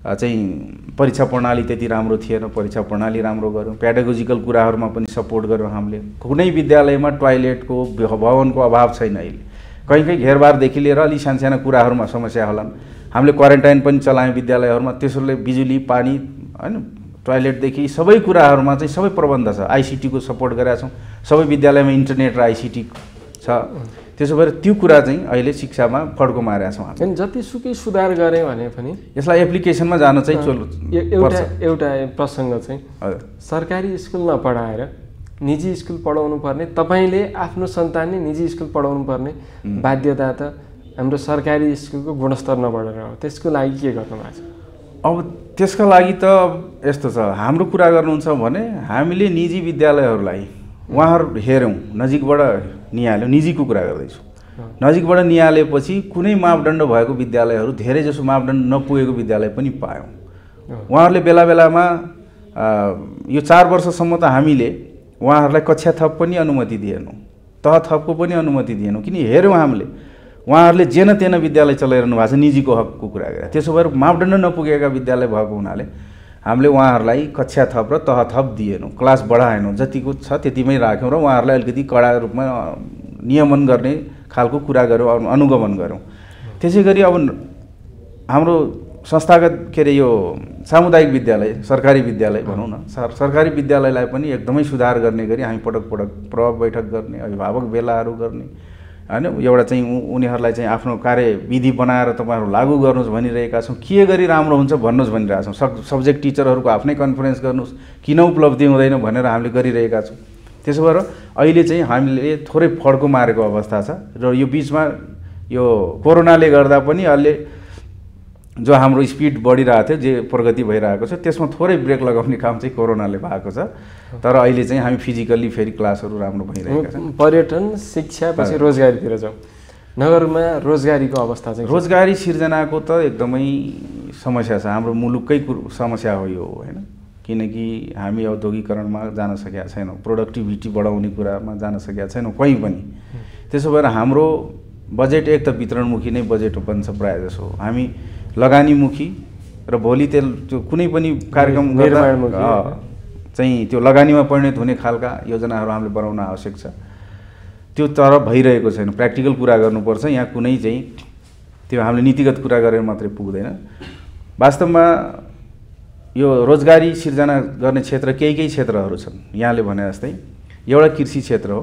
चाहिँ परीक्षा प्रणाली त्यति राम्रो थिएन, परीक्षा प्रणाली राम्रो गऱ्यौँ। पेडागोजिकल कुराहरूमा पनि सपोर्ट गऱ्यौँ हामीले। कुनै विद्यालयमा टोयलेटको भवनको अभाव छैन। अहिले कहीँ घेरबारदेखि लिएर अलि सानसाना कुराहरूमा समस्या होलान्। हामीले क्वारेन्टाइन पनि चलायौँ विद्यालयहरूमा। त्यसले बिजुली पानी हैन टोयलेटदेखि सबै कुराहरूमा चाहिँ सबै प्रबन्ध छ। आइसिटीको सपोर्ट गरेका छौँ। सबै विद्यालयमा इन्टरनेट र आइसिटी छ। त्यसो भएर त्यो कुरा चाहिँ अहिले शिक्षामा फड्को मारेका छौँ हामी। जतिसुकै सुधार गरे भने पनि यसलाई एप्लिकेसनमा जान चाहिँ एउटा प्रसङ्ग चाहिँ सरकारी स्कुल नपढाएर निजी स्कुल पढाउनु पर्ने, तपाईँले आफ्नो सन्तानले निजी स्कुल पढाउनु पर्ने बाध्यता त हाम्रो सरकारी स्कुलको गुणस्तर नबढेर हो। त्यसको लागि के गर्नु भएको छ? अब त्यसका लागि त यस्तो छ, हाम्रो कुरा गर्नुहुन्छ भने हामीले निजी विद्यालयहरूलाई उहाँहरू हेऱ्यौँ, नजिकबाट निहाल्यौँ। निजीको कुरा गर्दैछु। नजिकबाट निहालेपछि कुनै मापदण्ड भएको विद्यालयहरू धेरैजसो मापदण्ड नपुगेको विद्यालय पनि पायौँ। उहाँहरूले बेला बेलामा यो 4 वर्षसम्म त हामीले उहाँहरूलाई कक्षा थप पनि अनुमति दिएनौँ, तह थपको पनि अनुमति दिएनौँ। किन हेऱ्यौँ हामीले उहाँहरूले जेन तेन विद्यालय चलाइरहनु भएको छ, निजीको हकको कुरा गरेर। त्यसो भएर मापदण्ड नपुगेका विद्यालय भएको हुनाले हामीले उहाँहरूलाई कक्षा थप र तह थप दिएनौँ, क्लास बढाएनौँ। जतिको छ त्यतिमै राख्यौँ र उहाँहरूलाई अलिकति कडा रूपमा नियमन गर्ने खालको कुरा गऱ्यौँ, अनुगमन गऱ्यौँ। त्यसै गरी अब हाम्रो संस्थागत के अरे यो सामुदायिक विद्यालय, सरकारी विद्यालय भनौँ न, सरकारी विद्यालयलाई पनि एकदमै सुधार गर्ने गरी हामी पटक प्रभाव बैठक गर्ने, अभिभावक भेलाहरू गर्ने हैन। एउटा चाहिँ उनीहरूलाई चाहिँ आफ्नो कार्यविधि बनाएर तपाईँहरू लागू गर्नुहोस् भनिरहेका छौँ। के गरी राम्रो हुन्छ भन्नुहोस् भनिरहेका छौँ। सब्जेक्ट टिचरहरूको आफ्नै कन्फरेन्स गर्नुहोस्, किन उपलब्धि हुँदैन भनेर हामीले गरिरहेका छौँ। त्यसो भएर अहिले चाहिँ हामीले थोरै फड्को मारेको अवस्था छ। र यो बिचमा यो कोरोनाले गर्दा पनि अहिले जो हाम्रो स्पिड बढिरहेको थियो, जे प्रगति भइरहेको छ, त्यसमा थोरै ब्रेक लगाउने काम चाहिँ कोरोनाले भएको छ। तर अहिले चाहिँ हामी फिजिकल्ली फेरि क्लासहरू राम्रो भइरहेका छन्। पर्यटन, शिक्षा, पछि रोजगारीतिर जाउँ। नगरमा रोजगारीको अवस्था चाहिँ? रोजगारी सिर्जनाको त एकदमै समस्या छ। हाम्रो मुलुककै समस्या हो यो हैन। किनकि हामी औद्योगिकरणमा जान सकेका छैनौँ, प्रोडक्टिभिटी बढाउने कुरामा जान सकेका छैनौँ कहीँ पनि। त्यसो भएर हाम्रो बजेट एक त वितरणमुखी नै बजेट बन्छ प्रायः जसो। हामी लगानीमुखी र भोलि त्यो कुनै पनि कार्यक्रम गर्दा चाहिँ त्यो लगानीमा परिणत हुने खालका योजनाहरू हामीले बनाउन आवश्यक छ। त्यो तर भइरहेको छैन। प्र्याक्टिकल कुरा गर्नुपर्छ। यहाँ कुनै चाहिँ त्यो हामीले नीतिगत कुरा गरेर मात्रै पुग्दैन। वास्तवमा यो रोजगारी सिर्जना गर्ने क्षेत्र केही क्षेत्रहरू छन्। यहाँले भने जस्तै एउटा कृषि क्षेत्र हो,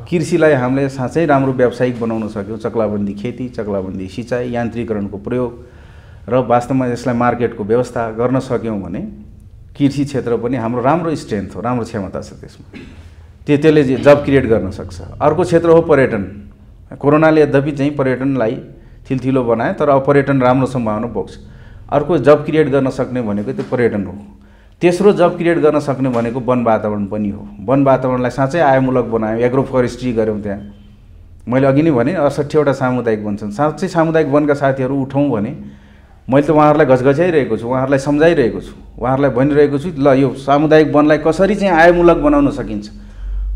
कृषिलाई हामीले साँच्चै राम्रो व्यावसायिक बनाउन सक्यौँ। चक्लाबन्दी खेती, चक्लाबन्दी सिँचाइ, यान्त्रिकरणको प्रयोग र वास्तवमा यसलाई मार्केटको व्यवस्था गर्न सक्यौँ भने कृषि क्षेत्र पनि हाम्रो राम्रो स्ट्रेन्थ हो, राम्रो क्षमता छ त्यसमा। त्यसले जब क्रिएट गर्न सक्छ। अर्को क्षेत्र हो पर्यटन। कोरोनाले यद्यपि चाहिँ पर्यटनलाई थिलथिलो बनायो, तर अब पर्यटन राम्रो सम्भावना बोक्छ। अर्को जब क्रिएट गर्न सक्ने भनेको त्यो पर्यटन हो। तेस्रो जब क्रिएट गर्न सक्ने भनेको वन वातावरण पनि हो। वन वातावरणलाई साँच्चै आयमूलक बनायौँ, एग्रो फरेस्ट्री गऱ्यौँ। त्यहाँ मैले अघि नै भने 68वटा सामुदायिक वन छन्। साँच्चै सामुदायिक वनका साथीहरू उठौँ भने मैले त उहाँहरूलाई घचघच्याइरहेको छु, उहाँहरूलाई सम्झाइरहेको छु, उहाँहरूलाई भनिरहेको छु ल यो सामुदायिक वनलाई कसरी चाहिँ आयमूलक बनाउन सकिन्छ,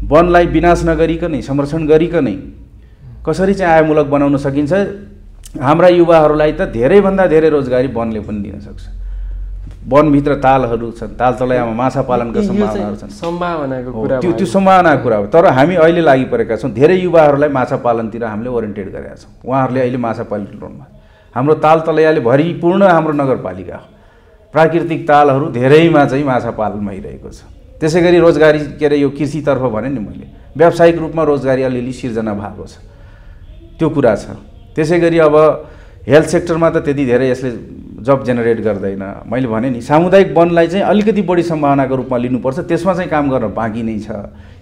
वनलाई विनाश नगरिकनै संरक्षण गरिकनै कसरी चाहिँ आयमूलक बनाउन सकिन्छ। हाम्रा युवाहरूलाई त धेरैभन्दा धेरै रोजगारी वनले पनि दिन सक्छ। वनभित्र तालहरू छन्, ताल तलैयामा माछा पालनका सम्भावनाहरू छन्। सम्भावनाको कुरा त्यो सम्भावनाको कुरा हो। तर हामी अहिले लागि परेका छौँ। धेरै युवाहरूलाई माछा पालनतिर हामीले ओरिएन्टेड गरेका छौँ। उहाँहरूले अहिले माछा पालनमा हाम्रो ताल तलैयाले भरिपूर्ण हाम्रो नगरपालिका हो। प्राकृतिक तालहरू धेरैमा चाहिँ माछा पालन भइरहेको छ। त्यसै गरी रोजगारी के अरे यो कृषितर्फ भने नि मैले व्यावसायिक रूपमा रोजगारी अलिअलि सिर्जना भएको छ, त्यो कुरा छ। त्यसै गरी अब हेल्थ सेक्टरमा त त्यति धेरै यसले जब जेनेरेट गर्दैन। मैले भने नि सामुदायिक वनलाई चाहिँ अलिकति बढी सम्भावनाको रूपमा लिनुपर्छ, त्यसमा चाहिँ काम गर्न बाँकी नै छ।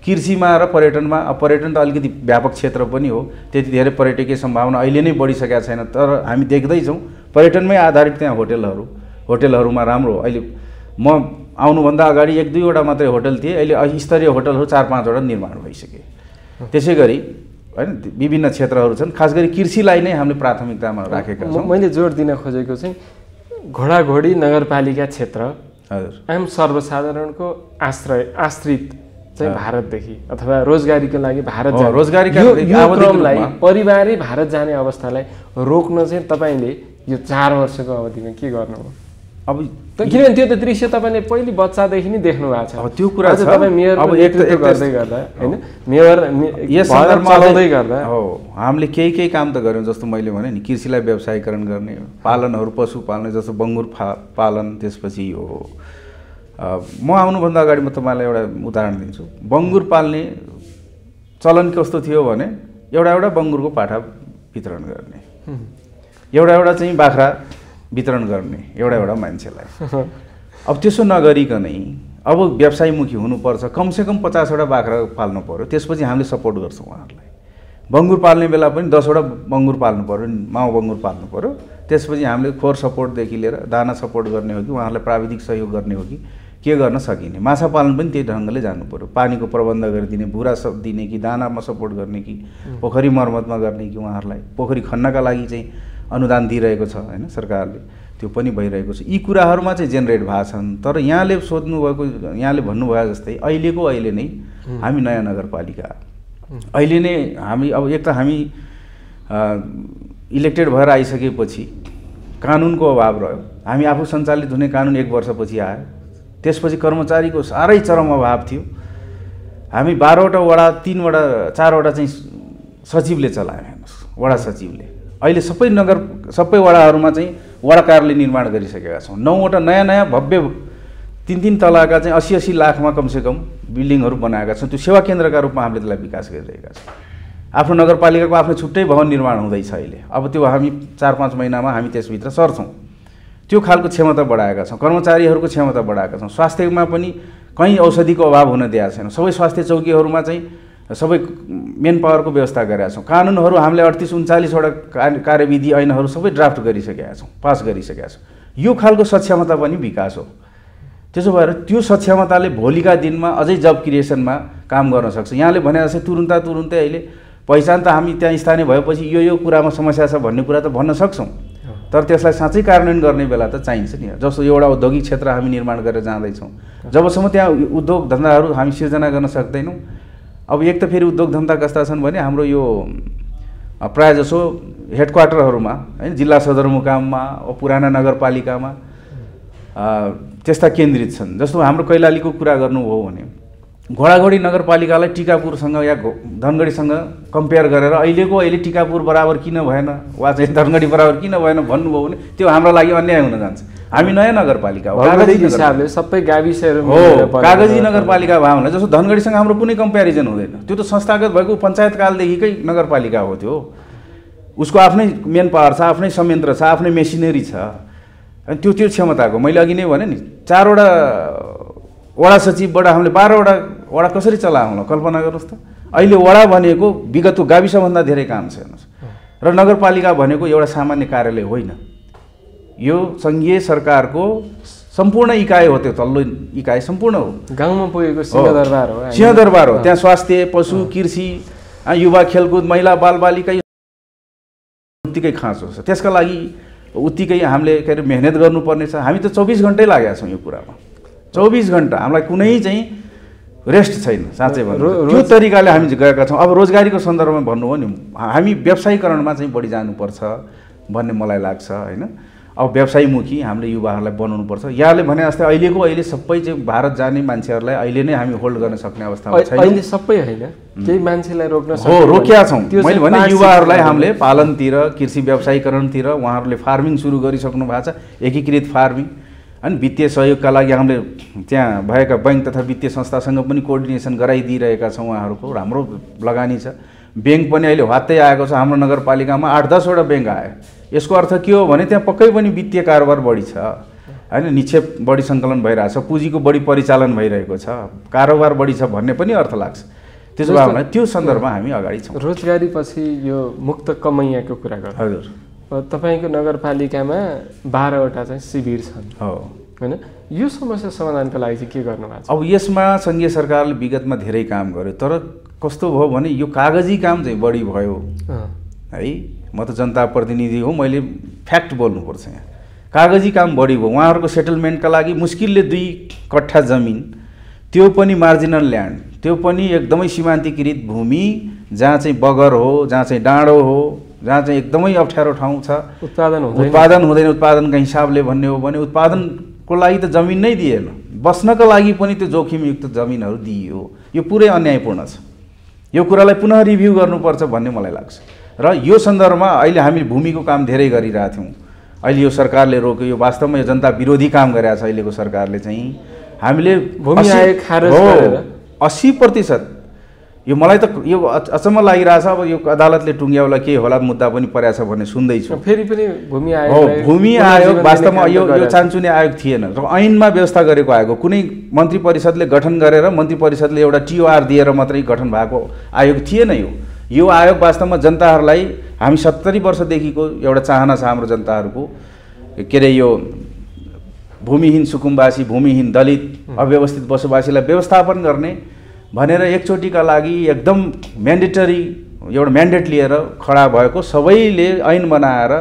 कृषिमा र पर्यटनमा, अब पर्यटन त अलिकति व्यापक क्षेत्र पनि हो, त्यति धेरै पर्यटकीय सम्भावना अहिले नै बढिसकेका छैन। तर हामी देख्दैछौँ पर्यटनमै आधारित त्यहाँ होटेलहरूमा राम्रो। अहिले म आउनुभन्दा अगाडि 1-2वटा मात्रै होटल थिए, अहिले स्तरीय होटलहरू 4-5वटा निर्माण भइसके। त्यसै गरी हैन विभिन्न क्षेत्रहरू छन्। खास गरी कृषिलाई नै हामीले प्राथमिकतामा राखेका छौँ। मैले जोड दिन खोजेको चाहिँ घोडाघोडी नगरपालिका क्षेत्र हजुर आम सर्वसाधारणको आश्रित चाहिँ भारतदेखि अथवा रोजगारीको लागि भारत जाने रोजगारीका क्रमलाई परिवारै भारत जाने अवस्थालाई रोक्न चाहिँ तपाईँले यो 4 वर्षको अवधिमा के गर्नुभयो? अब किनभने त्यो त दृश्य तपाईँले पहिलो बच्चादेखि नै देख्नु भएको छ। अब त्यो कुरा छ। तपाईँ मेयरको नेतृत्व गर्दै गर्दा हैन, मेयर यस सन्दर्भमा चलाउँदै गर्दा हो हामीले केही काम त गर्यौँ। जस्तो मैले भने नि कृषिलाई व्यवसायीकरण गर्ने, पालनहरू पशुपालन जस्तो बङ्गुर पालन, त्यसपछि यो म आउनुभन्दा अगाडि म तपाईँलाई एउटा उदाहरण दिन्छु। बङ्गुर पाल्ने चलन कस्तो थियो भने एउटा बङ्गुरको पाठा वितरण गर्ने, एउटा चाहिँ बाख्रा वितरण गर्ने एउटा मान्छेलाई। अब त्यसो नगरिकनै अब व्यवसायमुखी हुनुपर्छ, कमसेकम 50वटा बाख्रा पाल्नु पर्यो। त्यसपछि हामीले सपोर्ट गर्छौँ उहाँहरूलाई। बङ्गुर पाल्ने बेला पनि 10वटा बङ्गुर पाल्नु पर्यो, माउ बङ्गुर पाल्नु पर्यो। त्यसपछि हामीले खोर सपोर्टदेखि लिएर दाना सपोर्ट गर्ने हो कि उहाँहरूलाई प्राविधिक सहयोग गर्ने हो कि के गर्न सकिने। माछा पालन पनि त्यही ढङ्गले जानु पर्यो। पानीको प्रबन्ध गरिदिने, भुरा दिने कि दानामा सपोर्ट गर्ने कि पोखरी मर्मतमा गर्ने कि उहाँहरूलाई पोखरी खन्नका लागि चाहिँ अनुदान दिइरहेको छ हैन सरकारले, त्यो पनि भइरहेको छ। यी कुराहरूमा चाहिँ जेनेरेट भएको छन्। तर यहाँले सोध्नुभएको, यहाँले भन्नुभयो जस्तै अहिले नै हामी नयाँ नगरपालिका, अहिले नै हामी अब एक त हामी इलेक्टेड भएर आइसकेपछि कानुनको अभाव रह्यो। हामी आफू सञ्चालित हुने कानुन 1 वर्षपछि आयो। त्यसपछि कर्मचारीको साह्रै चरम अभाव थियो। हामी 12वटा वडा 3वटा 4वटा चाहिँ सचिवले चलायो, हेर्नुहोस् वडा सचिवले। अहिले सबै वडाहरूमा चाहिँ वडा कार्यालय निर्माण गरिसकेका छौँ। 9वटा नयाँ भव्य 3-3 तलाका चाहिँ 80-80 लाखमा कमसेकम बिल्डिङहरू बनाएका छौँ। त्यो सेवा केन्द्रका रूपमा हामीले त्यसलाई विकास गरिरहेका छौँ। आफ्नो नगरपालिकाको आफ्नो छुट्टै भवन निर्माण हुँदैछ अहिले। अब त्यो हामी 4-5 महिनामा हामी त्यसभित्र सर्छौँ। त्यो खालको क्षमता बढाएका छौँ। कर्मचारीहरूको क्षमता बढाएका छौँ। स्वास्थ्यमा पनि कहीँ औषधिको अभाव हुन दिएको छैन। सबै स्वास्थ्य चौकीहरूमा चाहिँ सबै मेन पावरको व्यवस्था गरेका छौँ। कानुनहरू हामीले 38-39वटा कार्यविधि ऐनहरू सबै ड्राफ्ट गरिसकेका छौँ, पास गरिसकेका छौँ। यो खालको सक्षमता पनि विकास हो। त्यसो भएर त्यो सक्षमताले भोलिका दिनमा अझै जब क्रिएसनमा काम गर्न सक्छ। यहाँले भने जस्तै तुरुन्तै अहिले पहिचान त हामी त्यहाँ स्थानीय भएपछि यो कुरामा समस्या छ भन्ने कुरा त भन्न सक्छौँ। तर त्यसलाई साँच्चै कार्यान्वयन गर्ने बेला त चाहिन्छ नि। जस्तो एउटा औद्योगिक क्षेत्र हामी निर्माण गरेर जाँदैछौँ, जबसम्म त्यहाँ उद्योग धन्दाहरू हामी सिर्जना गर्न सक्दैनौँ। अब एक त फेरि उद्योग धन्दा कस्ता छन् भने हाम्रो यो प्रायःजसो हेडक्वार्टरहरूमा हैन, जिल्ला सदरमुकाममा, पुराना नगरपालिकामा त्यस्ता केन्द्रित छन्। जस्तो हाम्रो कैलालीको कुरा गर्नुभयो भने घोडाघोडी नगरपालिकालाई टिकापुरसँग या धनगढीसँग कम्पेयर गरेर अहिले टिकापुर बराबर किन भएन वा चाहिँ धनगढी बराबर किन भएन भन्नुभयो भने त्यो हाम्रो लागि अन्याय हुन जान्छ। हामी नयाँ नगरपालिका हो, भौगोलिक हिसाबले सबै गाविसहरू हो, कागजी नगरपालिका भए होला। जस्तो धनगढीसँग हाम्रो कुनै कम्पेरिजन हुँदैन, त्यो त संस्थागत भएको पञ्चायत कालदेखिकै नगरपालिका हो। त्यो उसको आफ्नै मेन पावर छ, आफ्नै संयन्त्र छ, आफ्नै मेसिनरी छ, अनि त्यो क्षमताको। मैले अघि नै भने नि 4 वटा वडा सचिवबाट हामीले 12 वटा वडा कसरी चलाउँला कल्पना गर्नुहोस् त। अहिले वडा भनेको विगतको गाविसभन्दा धेरै काम छ हेर्नुहोस्, र नगरपालिका भनेको एउटा सामान्य कार्यालय होइन, यो सङ्घीय सरकारको सम्पूर्ण इकाइ हो। त्यो तल्लो इकाइ सम्पूर्ण हो, गाउँमा पुगेको सिंहदरबार हो। सिंहदरबार हो, त्यहाँ स्वास्थ्य, पशु, कृषि, युवा, खेलकुद, महिला, बालबालिका उत्तिकै खाँचो छ। त्यसका लागि उत्तिकै हामीले के अरे मेहनत गर्नुपर्ने छ। हामी त 24 घन्टै लागेका छौँ यो कुरामा, 24 घन्टा। हामीलाई कुनै चाहिँ रेस्ट छैन साँच्चै भन्नु। त्यो तरिकाले हामी गएका छौँ। अब रोजगारीको सन्दर्भमा भन्नु हो नि, हामी व्यवसायीकरणमा चाहिँ बढी जानुपर्छ भन्ने मलाई लाग्छ होइन। अब व्यवसायमुखी हामीले युवाहरूलाई बनाउनुपर्छ। यहाँले भने जस्तै अहिले सबै चाहिँ भारत जाने मान्छेहरूलाई अहिले नै हामी होल्ड गर्न सक्ने अवस्थामा छैन। अहिले सबै होइन, केही मान्छेलाई रोक्न हो, रोकिया छौँ। मैले भने युवाहरूलाई हामीले पालनतिर, कृषि व्यवसायीकरणतिर उहाँहरूले फार्मिङ सुरु गरिसक्नु भएको छ, एकीकृत फार्मिङ। अनि वित्तीय सहयोगका लागि हामीले त्यहाँ भएका बैङ्क तथा वित्तीय संस्थासँग पनि कोअर्डिनेसन गराइदिइरहेका छौँ। उहाँहरूको राम्रो लगानी छ। ब्याङ्क पनि अहिले वात्तै आएको छ हाम्रो नगरपालिकामा, 8-10 वटा ब्याङ्क आयो। यसको अर्थ के हो भने त्यहाँ पक्कै पनि वित्तीय कारोबार बढी छ होइन, निक्षेप बढी सङ्कलन भइरहेछ, पुँजीको बढी परिचालन भइरहेको छ, कारोबार बढी छ भन्ने पनि अर्थ लाग्छ। त्यसो भए भने त्यो सन्दर्भमा हामी अगाडि छौँ। रोजगारी पछि यो मुक्त कमैयाको कुरा गर्नु, हजुर, तपाईँको नगरपालिकामा 12 वटा चाहिँ शिविर छन् हो होइन। यो समस्या समाधानको लागि चाहिँ के गर्नु भएको छ? अब यसमा सङ्घीय सरकारले विगतमा धेरै काम गर्यो, तर कस्तो भयो भने यो कागजी काम चाहिँ बढी भयो है। म त जनता प्रतिनिधि हो, मैले फ्याक्ट बोल्नुपर्छ यहाँ। कागजी काम बढी भयो। उहाँहरूको सेटलमेन्टका लागि मुस्किलले 2 कट्ठा जमिन, त्यो पनि मार्जिनल ल्यान्ड, त्यो पनि एकदमै सीमान्तकृत भूमि, जहाँ चाहिँ बगर हो, जहाँ चाहिँ डाँडो हो, जहाँ चाहिँ एकदमै अप्ठ्यारो ठाउँ छ, उत्पादन हुँदैन। उत्पादनका हिसाबले भन्ने हो भने उत्पादनको लागि त जमिन नै दिएन, बस्नका लागि पनि त्यो जोखिमयुक्त जमिनहरू दिइयो। यो पुरै अन्यायपूर्ण छ। यो कुरालाई पुनः रिभ्यू गर्नुपर्छ भन्ने मलाई लाग्छ। र यो सन्दर्भमा अहिले हामी भूमिको काम धेरै गरिरहेका थियौँ। अहिले यो सरकारले रोक्यो, यो वास्तवमा यो जनता विरोधी काम गरेको छ अहिलेको सरकारले चाहिँ। हामीले भूमि आयोग खारेज गरेर 80%, यो मलाई त यो अचम्म लागिरहेछ। अब यो अदालतले टुङ्ग्याउला के होला मुद्दा पनि परेको छ भन्ने सुन्दैछु। फेरि पनि भूमि आयोग हो, भूमि आयोग वास्तवमा यो चान्चुने आयोग थिएन, र ऐनमा व्यवस्था गरेको आयोग हो। कुनै मन्त्री परिषदले गठन गरेर मन्त्री परिषदले एउटा TOR दिएर मात्रै गठन भएको आयोग थिएन यो आयोग वास्तवमा जनताहरूलाई, हामी 70 वर्षदेखिको एउटा चाहना छ हाम्रो जनताहरूको, के अरे यो भूमिहीन सुकुम्बासी, भूमिहीन दलित, अव्यवस्थित बसोबासीलाई व्यवस्थापन गर्ने भनेर एकचोटिका लागि एकदम म्यान्डेटरी एउटा म्यान्डेट लिएर खडा भएको, सबैले ऐन बनाएर,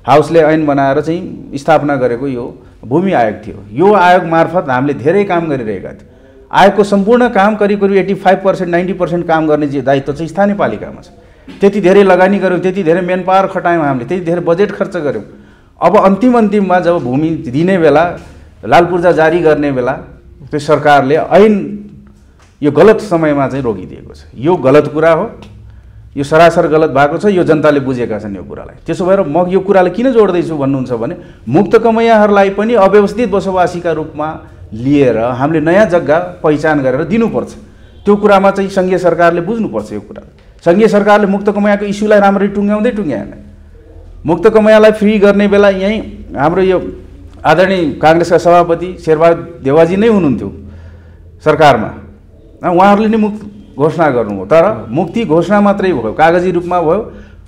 हाउसले ऐन बनाएर चाहिँ स्थापना गरेको यो भूमि आयोग थियो। यो आयोग मार्फत हामीले धेरै काम गरिरहेका थियौँ। आयोगको सम्पूर्ण काम करिब 85% 90% काम गर्ने दायित्व चाहिँ स्थानीय पालिकामा छ। त्यति धेरै लगानी गऱ्यौँ, त्यति धेरै मेन पावर खटायौँ हामीले, त्यति धेरै बजेट खर्च गऱ्यौँ। अब अन्तिममा जब भूमि दिने बेला, लाल पूर्जा जारी गर्ने बेला, त्यो सरकारले ऐन यो गलत समयमा चाहिँ रोकिदिएको छ। यो गलत कुरा हो, यो सरासर गलत भएको छ। यो जनताले बुझेका छन् यो कुरालाई। त्यसो भएर म यो कुरालाई किन जोड्दैछु भन्नुहुन्छ भने मुक्त कमैयाहरूलाई पनि अव्यवस्थित बसोबासीका रूपमा लिएर हामीले नयाँ जग्गा पहिचान गरेर दिनुपर्छ। त्यो कुरामा चाहिँ सङ्घीय सरकारले बुझ्नुपर्छ यो कुरा। सङ्घीय सरकारले मुक्त कमैयाको इस्युलाई राम्ररी टुङ्ग्याएन। मुक्त कमैयालाई फ्री गर्ने बेला यहीँ हाम्रो यो आदरणीय काङ्ग्रेसका सभापति शेरबहादुर देवाजी नै हुनुहुन्थ्यो सरकारमा। उहाँहरूले नै मुक्त घोषणा गर्नुभयो, तर मुक्ति घोषणा मात्रै भयो, कागजी रूपमा भयो।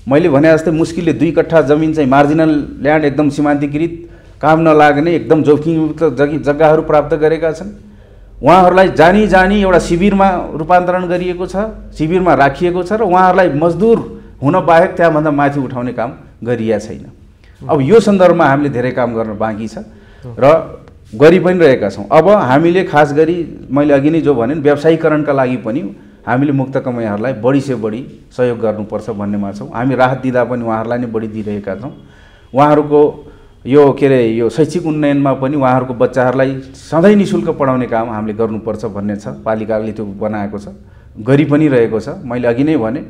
मैले भने जस्तै मुस्किलले 2 कट्ठा जमिन चाहिँ मार्जिनल ल्यान्ड, एकदम सीमान्तकृत, काम नलाग्ने एकदम जोखिमयुक्त जग्गाहरू प्राप्त गरेका छन्। उहाँहरूलाई जानी एउटा शिविरमा रूपान्तरण गरिएको छ, शिविरमा राखिएको छ, र उहाँहरूलाई मजदुर हुन बाहेक त्यहाँभन्दा माथि उठाउने काम गरिया छैन। अब यो सन्दर्भमा हामीले धेरै काम गर्न बाँकी छ र गरि पनि रहेका छौँ। अब हामीले खास गरी मैले अघि नै जो भने व्यवसायीकरणका लागि पनि हामीले मुक्त कमैयाहरूलाई बढी से बढी सहयोग गर्नुपर्छ भन्नेमा छौँ। हामी राहत दिँदा पनि उहाँहरूलाई नै बढी दिइरहेका छौँ। उहाँहरूको यो के अरे यो शैक्षिक उन्नयनमा पनि उहाँहरूको बच्चाहरूलाई सधैँ निःशुल्क पढाउने काम हामीले गर्नुपर्छ भन्ने छ। पालिकाले त्यो बनाएको छ, गरि पनि रहेको छ। मैले अघि नै भने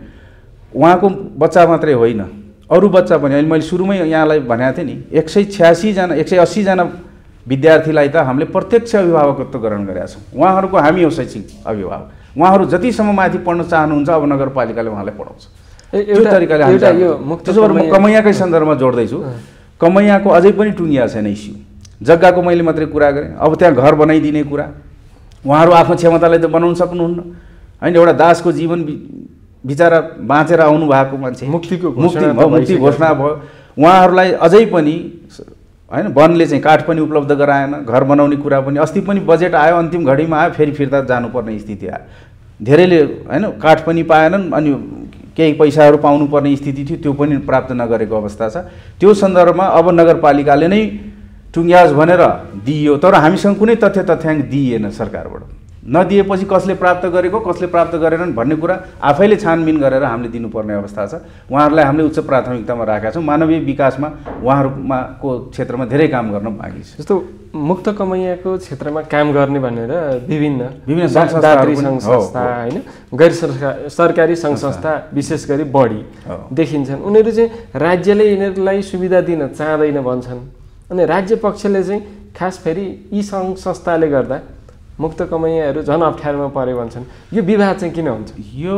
उहाँको बच्चा मात्रै होइन, अरू बच्चा पनि। अहिले मैले सुरुमै यहाँलाई भनेको थिएँ नि, 180 जना विद्यार्थीलाई त हामीले प्रत्यक्ष अभिभावकत्व ग्रहण गरेका छौँ। उहाँहरूको हामी हो शैक्षिक अभिभावक। उहाँहरू जतिसम्म माथि पढ्न चाहनुहुन्छ अब नगरपालिकाले उहाँलाई पढाउँछ। त्यो तरिकाले म कमैयाकै सन्दर्भमा जोड्दैछु। कमैयाको अझै पनि टुङ्गिया छैन इस्यु। जग्गाको मैले मात्रै कुरा गरेँ। अब त्यहाँ घर बनाइदिने कुरा उहाँहरू आफ्नो क्षमताले त बनाउन सक्नुहुन्न होइन। एउटा दासको जीवन बिचरा बाँचेर आउनु भएको मान्छे मुक्ति घोषणा भयो। उहाँहरूलाई अझै पनि होइन वनले चाहिँ काठ पनि उपलब्ध गराएन, घर बनाउने कुरा पनि। अस्ति पनि बजेट आयो, अन्तिम घडीमा आयो, फेरि फिर्ता जानुपर्ने स्थिति आयो। धेरैले होइन काठ पनि पाएनन्, अनि केही पैसाहरू पाउनुपर्ने स्थिति थियो, त्यो पनि प्राप्त नगरेको अवस्था छ। त्यो सन्दर्भमा अब नगरपालिकाले नै टुङ्ग्याज भनेर दिइयो, तर हामीसँग कुनै तथ्याङ्क दिइएन सरकारबाट। नदिएपछि कसले प्राप्त गरेको कसले प्राप्त गरेनन् भन्ने कुरा आफैले छानबिन गरेर हामीले दिनुपर्ने अवस्था छ। उहाँहरूलाई हामीले उच्च प्राथमिकतामा राखेका छौँ। मानवीय विकासमा उहाँहरूको क्षेत्रमा धेरै काम गर्न बाँकी छ। जस्तो मुक्त कमैयाको क्षेत्रमा काम गर्ने भनेर विभिन्न दात्री सङ्घ संस्था होइन, गैर सरकारी सङ्घ संस्था विशेष गरी बढी देखिन्छन्। उनीहरू चाहिँ राज्यले यिनीहरूलाई सुविधा दिन चाहँदैन भन्छन्, अनि राज्य पक्षले चाहिँ खास फेरि यी सङ्घ संस्थाले गर्दा मुक्त कमैयाहरू झन् अप्ठ्यारोमा परे भन्छन्। यो विवाद चाहिँ किन हुन्छ? यो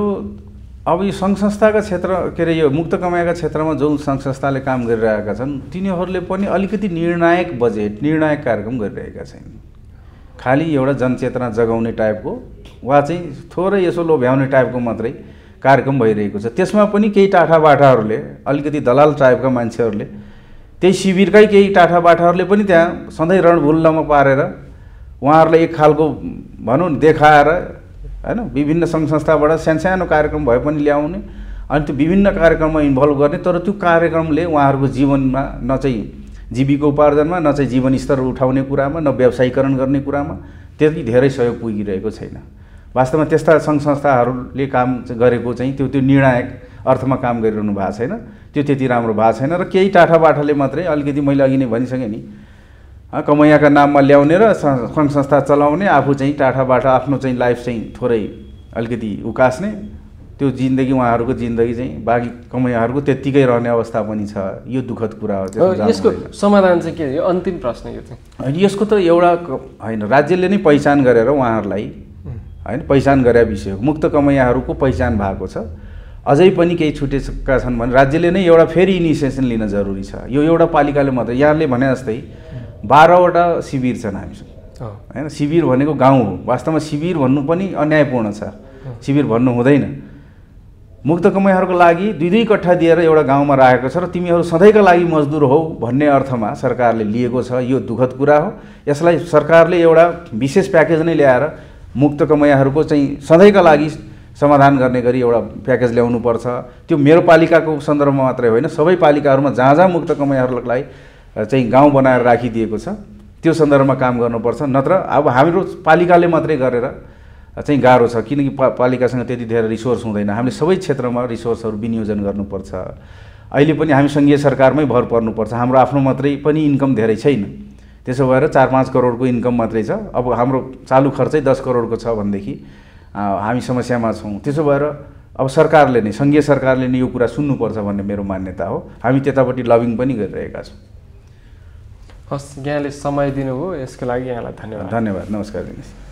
अब यो सङ्घ संस्थाका क्षेत्र के अरे यो मुक्त कमाइका क्षेत्रमा जो सङ्घ संस्थाले काम गरिरहेका छन् तिनीहरूले पनि अलिकति निर्णायक बजेट निर्णायक कार्यक्रम गरिरहेका छैनन्। खालि एउटा जनचेतना जगाउने टाइपको वा चाहिँ थोरै यसो लोभ्याउने टाइपको मात्रै कार्यक्रम भइरहेको छ। त्यसमा पनि केही टाठाबाठाहरूले अलिकति दलाल टाइपका मान्छेहरूले त्यही शिविरकै केही टाठाबाठाहरूले पनि त्यहाँ सधैँ रणभुल्लामा पारेर उहाँहरूलाई एक खालको भनौँ देखाएर होइन विभिन्न सङ्घ संस्थाबाट सानो कार्यक्रम भए पनि ल्याउने अनि त्यो विभिन्न कार्यक्रममा इन्भल्भ गर्ने, तर त्यो कार्यक्रमले उहाँहरूको जीवनमा न चाहिँ जीविकोपार्जनमा न चाहिँ जीवनस्तर उठाउने कुरामा न व्यवसायीकरण गर्ने कुरामा त्यति धेरै सहयोग पुगिरहेको छैन। वास्तवमा त्यस्ता सङ्घ संस्थाहरूले काम गरेको चाहिँ त्यो निर्णायक अर्थमा काम गरिरहनु भएको छैन, त्यो त्यति राम्रो भएको छैन। र केही टाठाबाठाले मात्रै अलिकति मैले अघि नै भनिसकेँ नि कमैयाका नाममा ल्याउने र सङ्घ संस्था चलाउने, आफू चाहिँ टाठाबाठा आफ्नो चाहिँ लाइफ चाहिँ थोरै अलिकति उकास्ने, त्यो जिन्दगी उहाँहरूको जिन्दगी चाहिँ बाँकी कमैयाहरूको त्यत्तिकै रहने अवस्था पनि छ। यो दुःखद कुरा हो। यसको समाधान चाहिँ के हो? अन्तिम प्रश्न यो चाहिँ यसको त एउटा होइन, राज्यले नै पहिचान गरेर उहाँहरूलाई होइन पहिचान गरे विषय हो। मुक्त कमैयाहरूको पहिचान भएको छ, अझै पनि केही छुटेका छन् भने राज्यले नै एउटा फेरि इनिसिएसन लिन जरुरी छ। यो एउटा पालिकाले मात्रै यहाँले भने जस्तै 12वटा शिविर छन् हामीसँग होइन। शिविर भनेको गाउँ हो, वास्तवमा शिविर भन्नु पनि अन्यायपूर्ण छ, शिविर भन्नु हुँदैन। मुक्त कमैयाहरूको लागि 2-2 कट्ठा दिएर एउटा गाउँमा राखेको छ र तिमीहरू सधैँका लागि मजदुर हौ भन्ने अर्थमा सरकारले लिएको छ। यो दुःखद कुरा हो। यसलाई सरकारले एउटा विशेष प्याकेज नै ल्याएर मुक्त कमैयाहरूको चाहिँ सधैँका लागि समाधान गर्ने गरी एउटा प्याकेज ल्याउनुपर्छ। त्यो मेरो पालिकाको सन्दर्भमा मात्रै होइन, सबै पालिकाहरूमा जहाँ जहाँ मुक्त कमैयाहरूलाई चाहिँ गाउँ बनाएर राखिदिएको छ त्यो सन्दर्भमा काम गर्नुपर्छ। नत्र अब हाम्रो पालिकाले मात्रै गरेर चाहिँ गाह्रो छ, किनकि पालिकासँग त्यति धेरै रिसोर्स हुँदैन। हामीले सबै क्षेत्रमा रिसोर्सहरू विनियोजन गर्नुपर्छ। अहिले पनि हामी सङ्घीय सरकारमै भर पर्नुपर्छ। हाम्रो आफ्नो मात्रै पनि इन्कम धेरै छैन, त्यसो भएर 4-5 करोडको इन्कम मात्रै छ। अब हाम्रो चालु खर्चै 10 करोडको छ भनेदेखि हामी समस्यामा छौँ। त्यसो भएर अब सरकारले नै सङ्घीय सरकारले नै यो कुरा सुन्नुपर्छ भन्ने मेरो मान्यता हो। हामी त्यतापट्टि लबिङ पनि गरिरहेका छौँ। हस्, यहाँले समय दिनुभयो, यसको लागि यहाँलाई धन्यवाद। धन्यवाद। नमस्कार दिनेश।